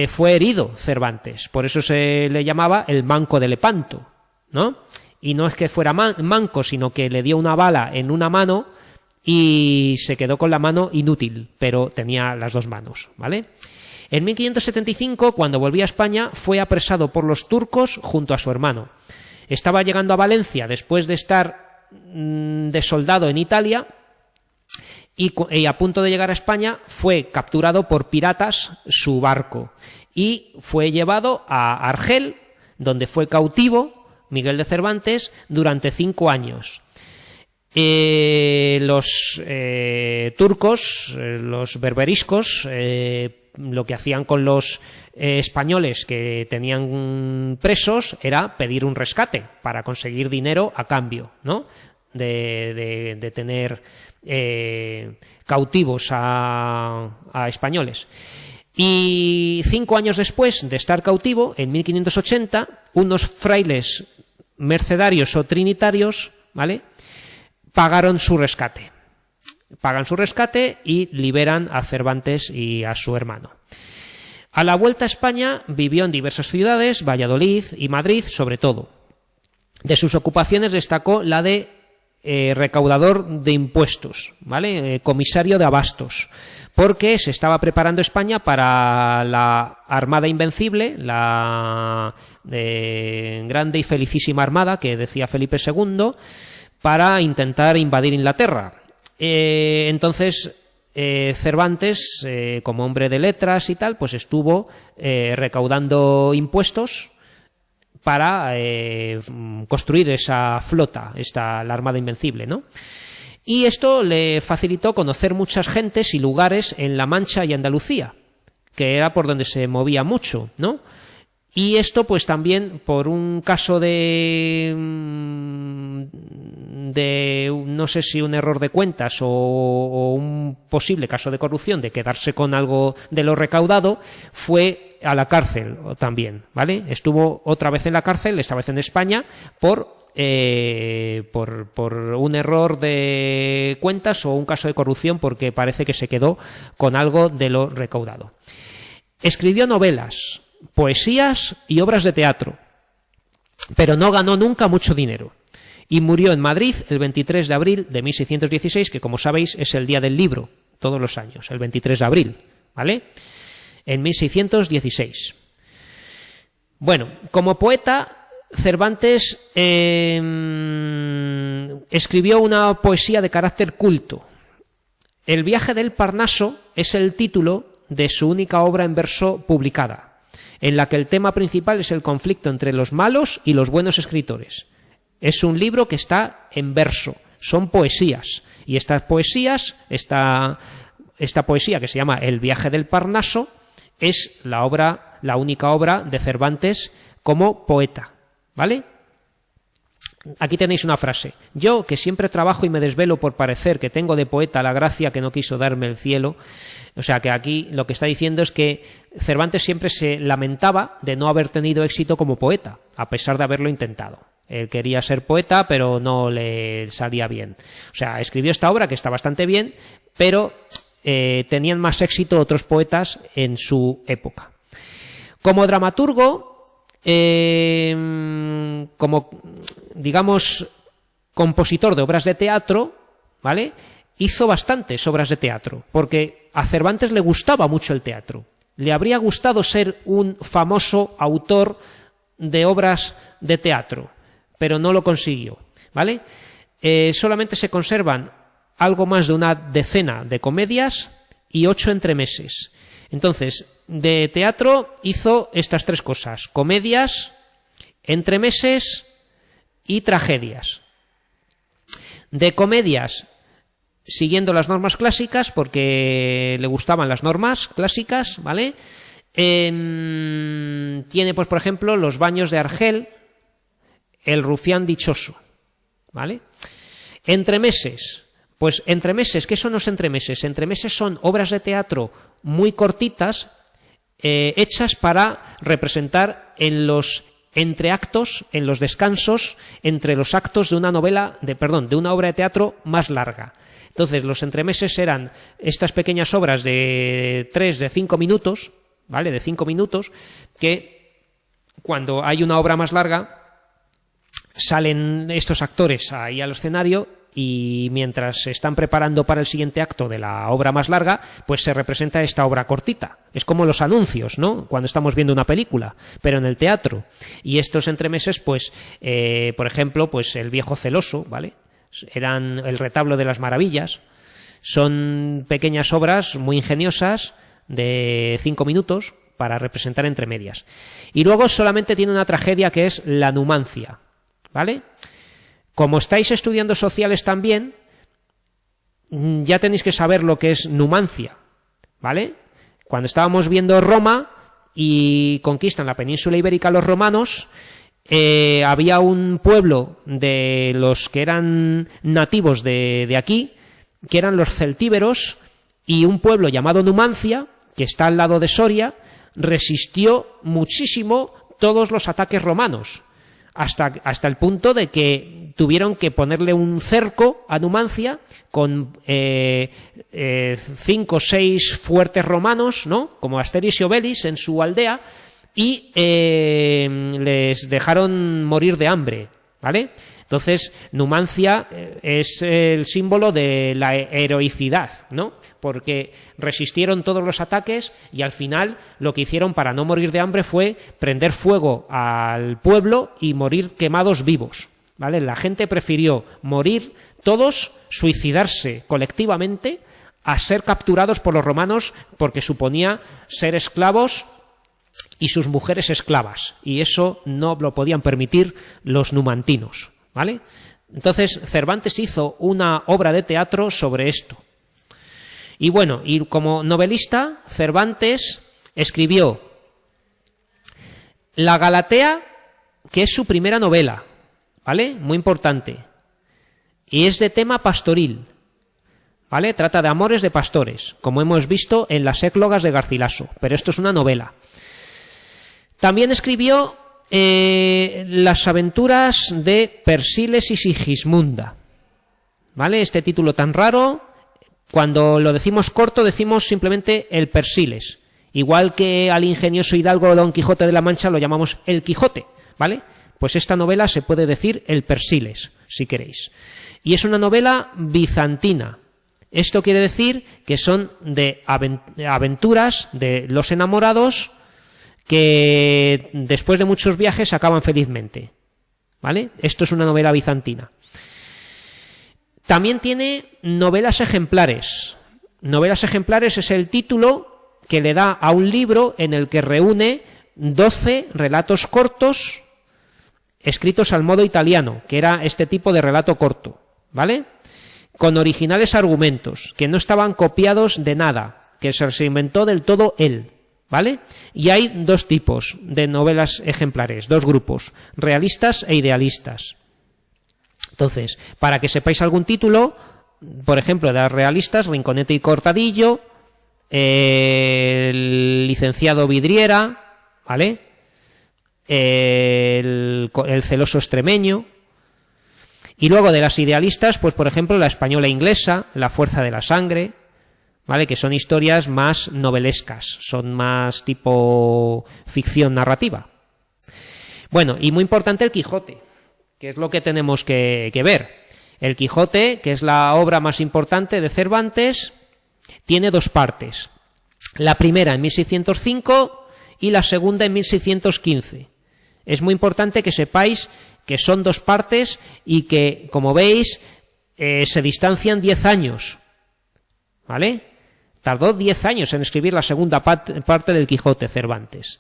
Speaker 1: fue herido Cervantes, por eso se le llamaba el Manco de Lepanto, ¿no? Y no es que fuera manco, sino que le dio una bala en una mano y se quedó con la mano inútil, pero tenía las dos manos, ¿vale? En 1575, cuando volvía a España, fue apresado por los turcos junto a su hermano. Estaba llegando a Valencia después de estar de soldado en Italia y a punto de llegar a España fue capturado por piratas su barco y fue llevado a Argel, donde fue cautivo Miguel de Cervantes durante 5 años. Los turcos, los berberiscos, lo que hacían con los españoles que tenían presos era pedir un rescate para conseguir dinero a cambio, ¿no?, de tener cautivos a españoles. Y 5 años después de estar cautivo, en 1580, unos frailes mercedarios o trinitarios, ¿vale?, pagan su rescate y liberan a Cervantes y a su hermano. A la vuelta a España vivió en diversas ciudades, Valladolid y Madrid sobre todo. De sus ocupaciones destacó la de recaudador de impuestos, ¿vale?, comisario de abastos, porque se estaba preparando España para la Armada Invencible, la grande y felicísima Armada que decía Felipe II, para intentar invadir Inglaterra. Entonces Cervantes, como hombre de letras y tal, pues estuvo recaudando impuestos para construir esa flota, la Armada Invencible, ¿no? Y esto le facilitó conocer muchas gentes y lugares en La Mancha y Andalucía, que era por donde se movía mucho, ¿no? Y esto pues también por un caso de no sé si un error de cuentas o un posible caso de corrupción, de quedarse con algo de lo recaudado, fue a la cárcel también, ¿vale? Estuvo otra vez en la cárcel, esta vez en España, por un error de cuentas o un caso de corrupción, porque parece que se quedó con algo de lo recaudado. Escribió novelas, poesías y obras de teatro, pero no ganó nunca mucho dinero y murió en Madrid el 23 de abril de 1616, que como sabéis es el día del libro todos los años, el 23 de abril, ¿vale?, en 1616. Bueno, como poeta, Cervantes escribió una poesía de carácter culto. El viaje del Parnaso es el título de su única obra en verso publicada, en la que el tema principal es el conflicto entre los malos y los buenos escritores. Es un libro que está en verso, son poesías, y estas poesías, esta poesía que se llama El viaje del Parnaso, es la única obra de Cervantes como poeta, ¿vale? Aquí tenéis una frase: yo, que siempre trabajo y me desvelo por parecer que tengo de poeta la gracia que no quiso darme el cielo. O sea que aquí lo que está diciendo es que Cervantes siempre se lamentaba de no haber tenido éxito como poeta, a pesar de haberlo intentado. Él quería ser poeta, pero no le salía bien. O sea, escribió esta obra que está bastante bien, pero tenían más éxito otros poetas en su época. Como dramaturgo, como, digamos, compositor de obras de teatro, ¿vale?, hizo bastantes obras de teatro, porque a Cervantes le gustaba mucho el teatro. Le habría gustado ser un famoso autor de obras de teatro, pero no lo consiguió, ¿vale? Solamente se conservan algo más de una decena de comedias y 8 entremeses. Entonces, de teatro hizo estas 3 cosas: comedias, entremeses y tragedias. De comedias, siguiendo las normas clásicas, porque le gustaban las normas clásicas, ¿vale? Tiene, pues, por ejemplo, Los baños de Argel, El rufián dichoso, ¿vale? Entremeses, pues entremeses, ¿qué son los entremeses? Entremeses son obras de teatro muy cortitas, hechas para representar en los entreactos, en los descansos entre los actos de una novela, de una obra de teatro más larga. Entonces, los entremeses eran estas pequeñas obras de 3, de 5 minutos, ¿vale?, de 5 minutos, que cuando hay una obra más larga salen estos actores ahí al escenario y mientras se están preparando para el siguiente acto de la obra más larga, pues se representa esta obra cortita. Es como los anuncios, ¿no?, cuando estamos viendo una película, pero en el teatro. Y estos entremeses, pues, por ejemplo, pues El viejo celoso, ¿vale?, eran El retablo de las maravillas, Son pequeñas obras muy ingeniosas de 5 minutos para representar entre medias. Y luego solamente tiene una tragedia que es la Numancia, ¿vale? Como estáis estudiando sociales también, ya tenéis que saber lo que es Numancia, ¿vale? Cuando estábamos viendo Roma y conquistan la península ibérica los romanos, había un pueblo de los que eran nativos de aquí, que eran los celtíberos, y un pueblo llamado Numancia, que está al lado de Soria, resistió muchísimo todos los ataques romanos, hasta el punto de que tuvieron que ponerle un cerco a Numancia con 5 o 6 fuertes romanos, ¿no? Como Asterix y Obelix en su aldea, y les dejaron morir de hambre, ¿vale? Entonces, Numancia es el símbolo de la heroicidad, ¿no? Porque resistieron todos los ataques y al final lo que hicieron para no morir de hambre fue prender fuego al pueblo y morir quemados vivos, ¿vale? La gente prefirió morir todos, suicidarse colectivamente, a ser capturados por los romanos, porque suponía ser esclavos y sus mujeres esclavas, y eso no lo podían permitir los numantinos, ¿vale? Entonces Cervantes hizo una obra de teatro sobre esto. Y bueno, y como novelista, Cervantes escribió La Galatea, que es su primera novela, ¿vale? Muy importante. Y es de tema pastoril, ¿vale? Trata de amores de pastores, como hemos visto en Las Éclogas de Garcilaso, pero esto es una novela. También escribió Las aventuras de Persiles y Sigismunda, ¿vale? Este título tan raro, cuando lo decimos corto decimos simplemente el Persiles, igual que al ingenioso hidalgo Don Quijote de la Mancha lo llamamos el Quijote, ¿vale? Pues esta novela se puede decir el Persiles, si queréis. Y es una novela bizantina. Esto quiere decir que son de aventuras de los enamorados que después de muchos viajes acaban felizmente, ¿vale? Esto es una novela bizantina. También tiene novelas ejemplares. Novelas ejemplares es el título que le da a un libro en el que reúne 12 relatos cortos escritos al modo italiano, que era este tipo de relato corto, ¿vale? Con originales argumentos, que no estaban copiados de nada, que se inventó del todo él, ¿vale? Y hay 2 tipos de novelas ejemplares, 2 grupos, realistas e idealistas. Entonces, para que sepáis algún título, por ejemplo, de las realistas, Rinconete y Cortadillo, el licenciado Vidriera, ¿vale? El celoso extremeño. Y luego de las idealistas, pues por ejemplo, La española inglesa, La fuerza de la sangre, ¿vale? Que son historias más novelescas, son más tipo ficción narrativa. Bueno, y muy importante el Quijote, que es lo que tenemos que ver. El Quijote, que es la obra más importante de Cervantes, tiene 2 partes. La primera en 1605 y la segunda en 1615. Es muy importante que sepáis que son 2 partes y que, como veis, se distancian 10 años, ¿vale? Tardó 10 años en escribir la segunda parte del Quijote Cervantes.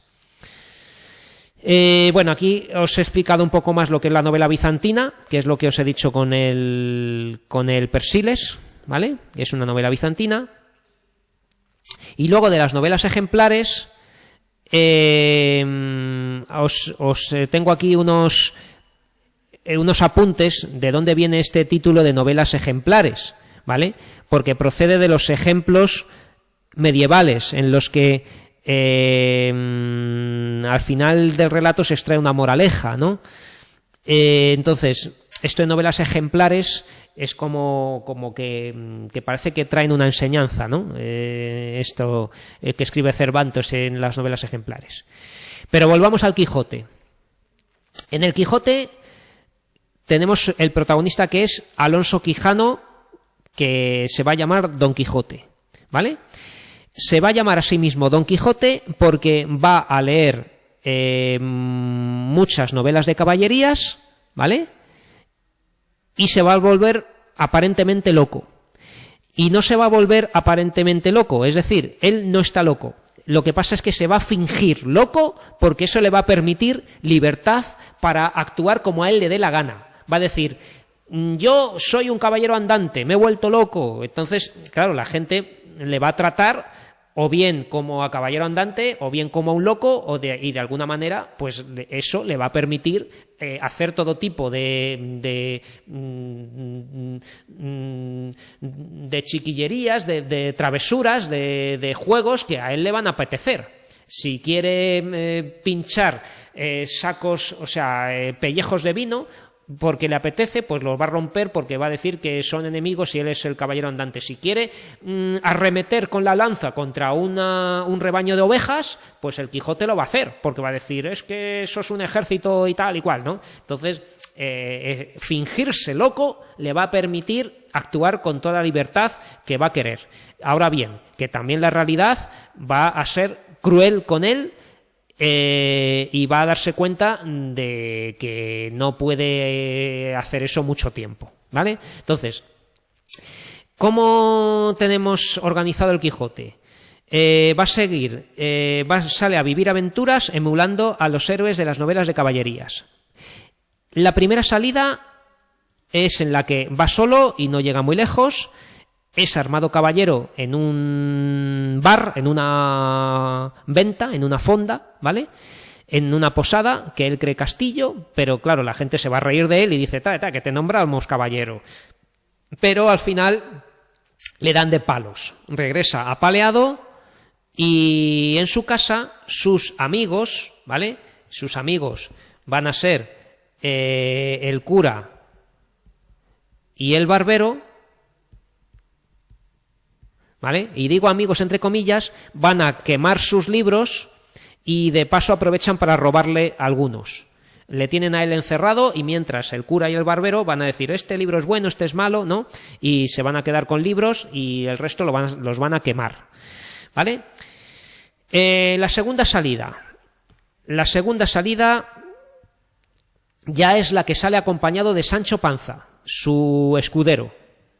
Speaker 1: Bueno, aquí os he explicado un poco más lo que es la novela bizantina, que es lo que os he dicho con el Persiles, ¿vale? Es una novela bizantina. Y luego de las novelas ejemplares, os tengo aquí unos apuntes de dónde viene este título de novelas ejemplares, ¿vale? Porque procede de los ejemplos medievales en los que al final del relato se extrae una moraleja, ¿no? Entonces, esto de novelas ejemplares es como que parece que traen una enseñanza, ¿no? Esto que escribe Cervantes en las novelas ejemplares. Pero volvamos al Quijote. En el Quijote tenemos el protagonista, que es Alonso Quijano, que se va a llamar Don Quijote, ¿vale? Se va a llamar a sí mismo Don Quijote porque va a leer muchas novelas de caballerías, ¿vale? Y se va a volver aparentemente loco. y no se va a volver aparentemente loco, es decir, él no está loco. Lo que pasa es que se va a fingir loco porque eso le va a permitir libertad para actuar como a él le dé la gana. Va a decir, yo soy un caballero andante, me he vuelto loco. Entonces, claro, la gente le va a tratar o bien como a caballero andante o bien como a un loco y de alguna manera pues eso le va a permitir hacer todo tipo de chiquillerías, de travesuras, de juegos que a él le van a apetecer. Si quiere pinchar sacos, o sea, pellejos de vino porque le apetece, pues los va a romper porque va a decir que son enemigos y él es el caballero andante. Si quiere arremeter con la lanza contra un rebaño de ovejas, pues el Quijote lo va a hacer, porque va a decir, es que eso es un ejército y tal y cual, ¿no? Entonces, fingirse loco le va a permitir actuar con toda la libertad que va a querer. Ahora bien, que también la realidad va a ser cruel con él, y va a darse cuenta de que no puede hacer eso mucho tiempo, ¿vale? Entonces, ¿cómo tenemos organizado el Quijote? Va a seguir, sale a vivir aventuras emulando a los héroes de las novelas de caballerías. La primera salida es en la que va solo y no llega muy lejos. Es armado caballero en un bar, en una venta, en una fonda, ¿vale? En una posada que él cree castillo, pero claro, la gente se va a reír de él y dice, que te nombramos caballero. Pero al final le dan de palos. Regresa apaleado y en su casa sus amigos, ¿vale? Sus amigos van a ser el cura y el barbero, ¿vale? Y digo amigos entre comillas, van a quemar sus libros y de paso aprovechan para robarle algunos. Le tienen a él encerrado y mientras el cura y el barbero van a decir, este libro es bueno, este es malo, ¿no? Y se van a quedar con libros y el resto los van a quemar, ¿vale? La segunda salida ya es la que sale acompañado de Sancho Panza, su escudero,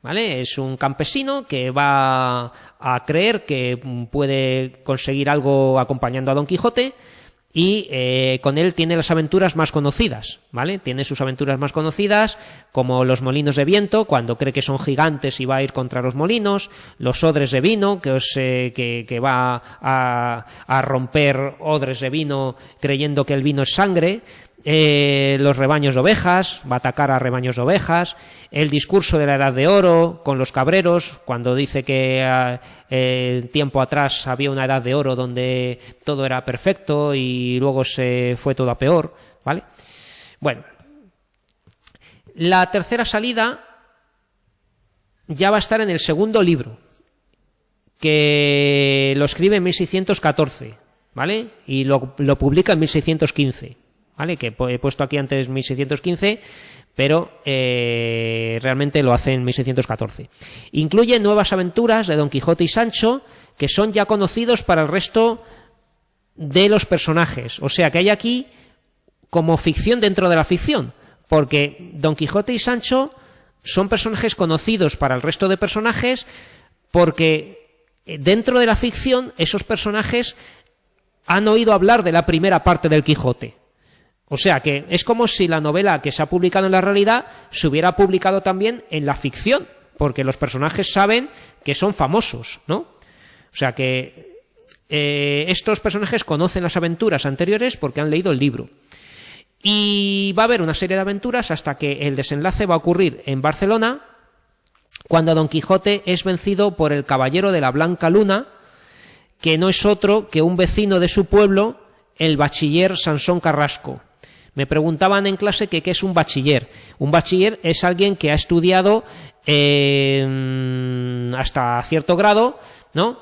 Speaker 1: ¿vale? Es un campesino que va a creer que puede conseguir algo acompañando a Don Quijote y con él tiene las aventuras más conocidas, ¿vale? Tiene sus aventuras más conocidas como los molinos de viento, cuando cree que son gigantes y va a ir contra los molinos, los odres de vino, que va a romper odres de vino creyendo que el vino es sangre, los rebaños de ovejas, va a atacar a rebaños de ovejas, el discurso de la Edad de Oro con los cabreros, cuando dice que tiempo atrás había una Edad de Oro donde todo era perfecto y luego se fue todo a peor, ¿vale? Bueno, la tercera salida ya va a estar en el segundo libro, que lo escribe en 1614, ¿vale? Y lo publica en 1615. ¿Vale? Que he puesto aquí antes 1615, pero realmente lo hace en 1614. Incluye nuevas aventuras de Don Quijote y Sancho que son ya conocidos para el resto de los personajes. O sea que hay aquí como ficción dentro de la ficción, porque Don Quijote y Sancho son personajes conocidos para el resto de personajes porque dentro de la ficción esos personajes han oído hablar de la primera parte del Quijote. O sea que es como si la novela que se ha publicado en la realidad se hubiera publicado también en la ficción, porque los personajes saben que son famosos, ¿no? O sea que estos personajes conocen las aventuras anteriores porque han leído el libro. Y va a haber una serie de aventuras hasta que el desenlace va a ocurrir en Barcelona, cuando Don Quijote es vencido por el caballero de la Blanca Luna, que no es otro que un vecino de su pueblo, el bachiller Sansón Carrasco. Me preguntaban en clase que qué es un bachiller. Un bachiller es alguien que ha estudiado hasta cierto grado, ¿no?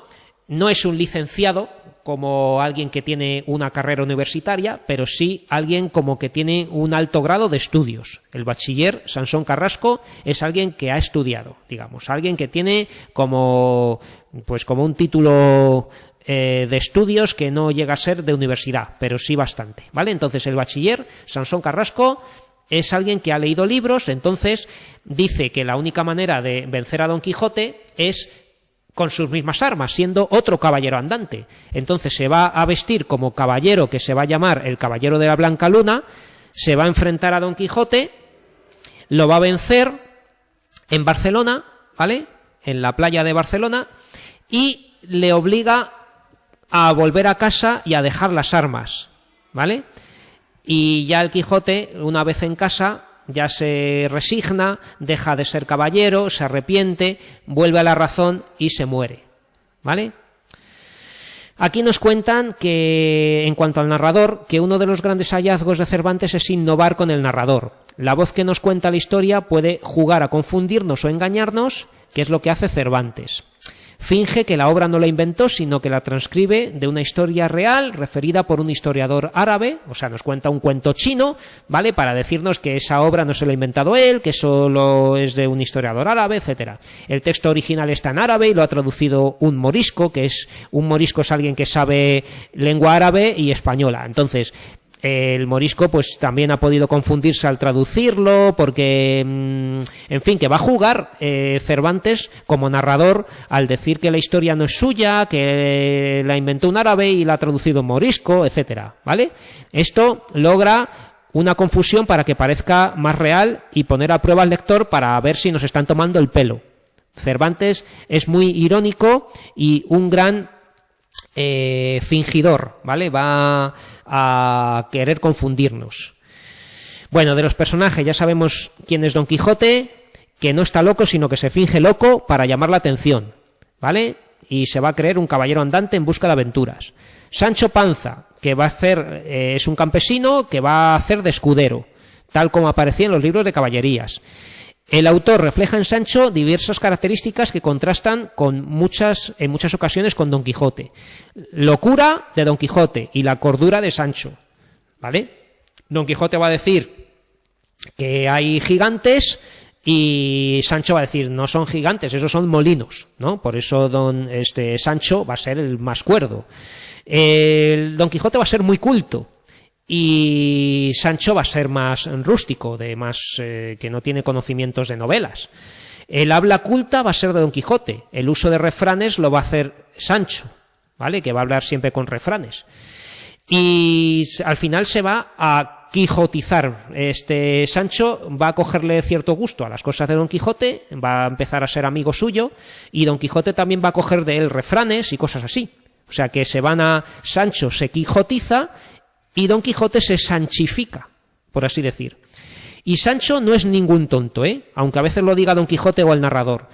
Speaker 1: No es un licenciado como alguien que tiene una carrera universitaria, pero sí alguien como que tiene un alto grado de estudios. El bachiller Sansón Carrasco es alguien que ha estudiado, digamos, alguien que tiene como un título de estudios que no llega a ser de universidad, pero sí bastante, ¿vale? Entonces el bachiller Sansón Carrasco es alguien que ha leído libros, entonces dice que la única manera de vencer a Don Quijote es con sus mismas armas, siendo otro caballero andante. Entonces se va a vestir como caballero, que se va a llamar el Caballero de la Blanca Luna, se va a enfrentar a Don Quijote, lo va a vencer en Barcelona, ¿vale?, en la playa de Barcelona, y le obliga a volver a casa y a dejar las armas, ¿vale? Y ya el Quijote, una vez en casa, ya se resigna, deja de ser caballero, se arrepiente, vuelve a la razón y se muere, ¿vale? Aquí nos cuentan que, en cuanto al narrador, que uno de los grandes hallazgos de Cervantes es innovar con el narrador. La voz que nos cuenta la historia puede jugar a confundirnos o engañarnos, que es lo que hace Cervantes. Finge que la obra no la inventó, sino que la transcribe de una historia real referida por un historiador árabe, o sea, nos cuenta un cuento chino, ¿vale?, para decirnos que esa obra no se la ha inventado él, que solo es de un historiador árabe, etcétera. El texto original está en árabe y lo ha traducido un morisco, un morisco es alguien que sabe lengua árabe y española. Entonces, el morisco pues también ha podido confundirse al traducirlo, porque en fin, que va a jugar Cervantes como narrador al decir que la historia no es suya, que la inventó un árabe y la ha traducido un morisco, etcétera, ¿vale? Esto logra una confusión para que parezca más real y poner a prueba al lector para ver si nos están tomando el pelo. Cervantes es muy irónico y un gran fingidor, ¿vale? Va a querer confundirnos. Bueno, de los personajes ya sabemos quién es Don Quijote, que no está loco, sino que se finge loco para llamar la atención, ¿vale? Y se va a creer un caballero andante en busca de aventuras. Sancho Panza, que va a hacer, es un campesino que va a hacer de escudero, tal como aparecía en los libros de caballerías. El autor refleja en Sancho diversas características que contrastan en muchas ocasiones con Don Quijote. Locura de Don Quijote y la cordura de Sancho, ¿vale? Don Quijote va a decir que hay gigantes y Sancho va a decir, no son gigantes, esos son molinos, ¿no? Por eso Sancho va a ser el más cuerdo. Don Quijote va a ser muy culto. Y Sancho va a ser más rústico, que no tiene conocimientos de novelas. El habla culta va a ser de Don Quijote. El uso de refranes lo va a hacer Sancho, ¿vale?, que va a hablar siempre con refranes. Y al final se va a quijotizar. Sancho va a cogerle cierto gusto a las cosas de Don Quijote, va a empezar a ser amigo suyo, y Don Quijote también va a coger de él refranes y cosas así. O sea que Sancho se quijotiza y Don Quijote se sanchifica, por así decir. Y Sancho no es ningún tonto, aunque a veces lo diga Don Quijote o el narrador.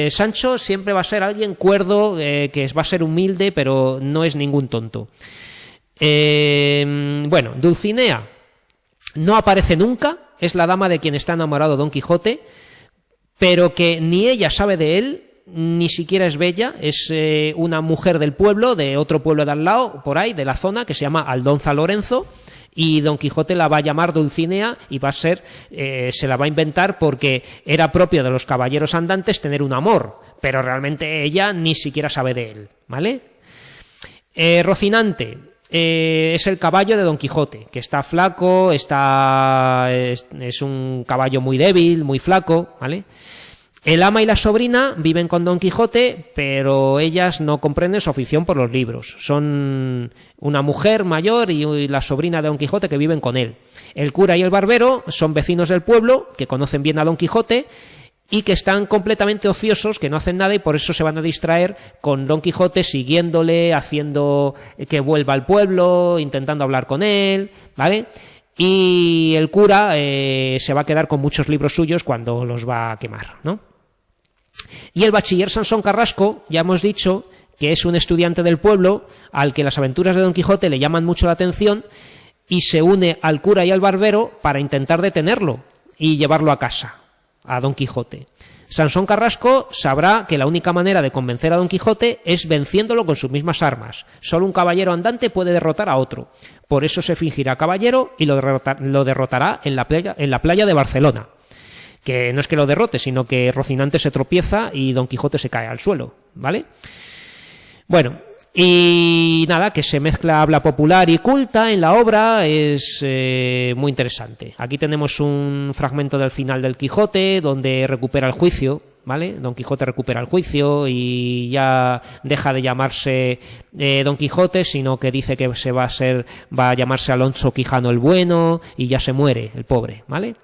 Speaker 1: Sancho siempre va a ser alguien cuerdo, que va a ser humilde, pero no es ningún tonto. Bueno, Dulcinea no aparece nunca, es la dama de quien está enamorado Don Quijote, pero que ni ella sabe de él, ni siquiera es bella, es una mujer del pueblo, de otro pueblo de al lado, por ahí, de la zona, que se llama Aldonza Lorenzo, y Don Quijote la va a llamar Dulcinea y va a ser, se la va a inventar porque era propio de los caballeros andantes tener un amor, pero realmente ella ni siquiera sabe de él, ¿vale? Rocinante es el caballo de Don Quijote, que está flaco, es un caballo muy débil, muy flaco, ¿vale? El ama y la sobrina viven con Don Quijote, pero ellas no comprenden su afición por los libros. Son una mujer mayor y la sobrina de Don Quijote que viven con él. El cura y el barbero son vecinos del pueblo, que conocen bien a Don Quijote y que están completamente ociosos, que no hacen nada y por eso se van a distraer con Don Quijote siguiéndole, haciendo que vuelva al pueblo, intentando hablar con él, ¿vale? Y el cura se va a quedar con muchos libros suyos cuando los va a quemar, ¿no? Y el bachiller Sansón Carrasco, ya hemos dicho que es un estudiante del pueblo al que las aventuras de Don Quijote le llaman mucho la atención y se une al cura y al barbero para intentar detenerlo y llevarlo a casa, a Don Quijote. Sansón Carrasco sabrá que la única manera de convencer a Don Quijote es venciéndolo con sus mismas armas. Solo un caballero andante puede derrotar a otro. Por eso se fingirá caballero y lo derrotará en la playa de Barcelona. Que no es que lo derrote, sino que Rocinante se tropieza y Don Quijote se cae al suelo, ¿vale? Bueno, Y nada, que se mezcla habla popular y culta en la obra, es muy interesante. Aquí tenemos un fragmento del final del Quijote, donde recupera el juicio, ¿vale? Don Quijote recupera el juicio y ya deja de llamarse Don Quijote, sino que dice que va a llamarse Alonso Quijano el Bueno, y ya se muere el pobre, ¿vale?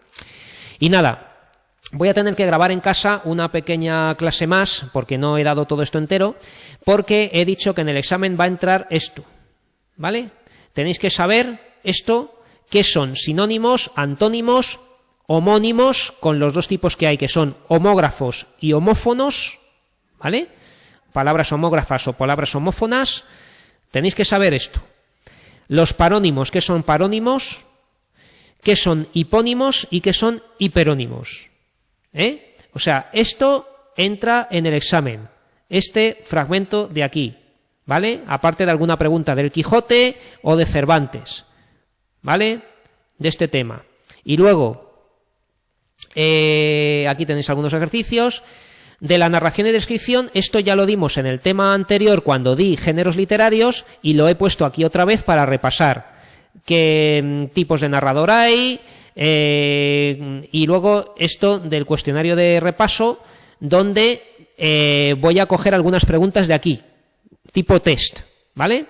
Speaker 1: Y nada, voy a tener que grabar en casa una pequeña clase más, porque no he dado todo esto entero, porque he dicho que en el examen va a entrar esto, ¿vale? Tenéis que saber esto, qué son sinónimos, antónimos, homónimos, con los dos tipos que hay, que son homógrafos y homófonos, ¿vale? Palabras homógrafas o palabras homófonas. Tenéis que saber esto. Los parónimos, ¿qué son parónimos? ¿Qué son hipónimos y qué son hiperónimos? O sea, esto entra en el examen, este fragmento de aquí, ¿vale? Aparte de alguna pregunta del Quijote o de Cervantes, ¿vale? De este tema. Y luego, aquí tenéis algunos ejercicios. De la narración y descripción, esto ya lo dimos en el tema anterior cuando di géneros literarios, y lo he puesto aquí otra vez para repasar qué tipos de narrador hay, y luego esto del cuestionario de repaso, donde voy a coger algunas preguntas de aquí, tipo test, ¿vale?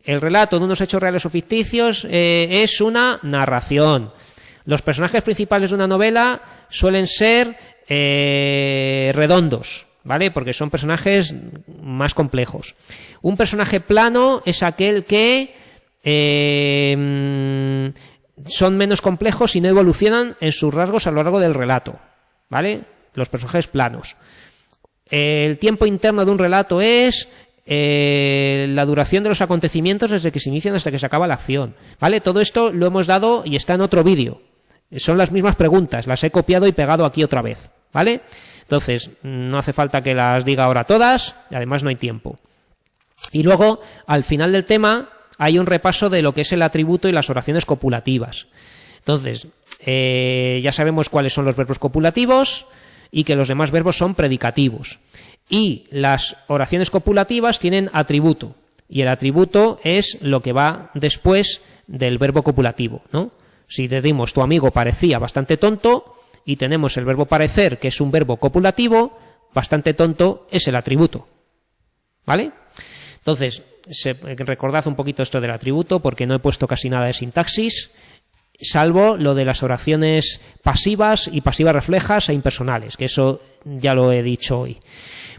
Speaker 1: El relato de unos hechos reales o ficticios es una narración. Los personajes principales de una novela suelen ser redondos, ¿vale? Porque son personajes más complejos. Un personaje plano es aquel que son menos complejos y no evolucionan en sus rasgos a lo largo del relato, ¿vale? Los personajes planos. El tiempo interno de un relato es la duración de los acontecimientos desde que se inician hasta que se acaba la acción, ¿vale? Todo esto lo hemos dado y está en otro vídeo. Son las mismas preguntas, las he copiado y pegado aquí otra vez, ¿vale? Entonces, no hace falta que las diga ahora todas, y además no hay tiempo. Y luego, al final del tema, hay un repaso de lo que es el atributo y las oraciones copulativas. Entonces, ya sabemos cuáles son los verbos copulativos y que los demás verbos son predicativos. Y las oraciones copulativas tienen atributo, y el atributo es lo que va después del verbo copulativo, ¿no? Si decimos tu amigo parecía bastante tonto y tenemos el verbo parecer, que es un verbo copulativo, bastante tonto es el atributo, ¿vale? Entonces, recordad un poquito esto del atributo, porque no he puesto casi nada de sintaxis, salvo lo de las oraciones pasivas y pasivas reflejas e impersonales, que eso ya lo he dicho hoy.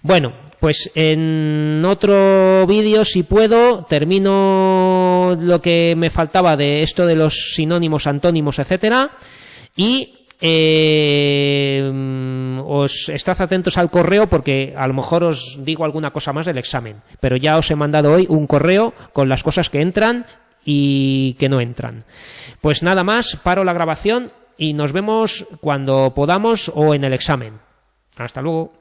Speaker 1: Bueno, pues en otro vídeo, si puedo, termino lo que me faltaba de esto de los sinónimos, antónimos, etcétera, y os estad atentos al correo, porque a lo mejor os digo alguna cosa más del examen, pero ya os he mandado hoy un correo con las cosas que entran y que no entran. Pues nada más, paro la grabación y nos vemos cuando podamos o en el examen. Hasta luego.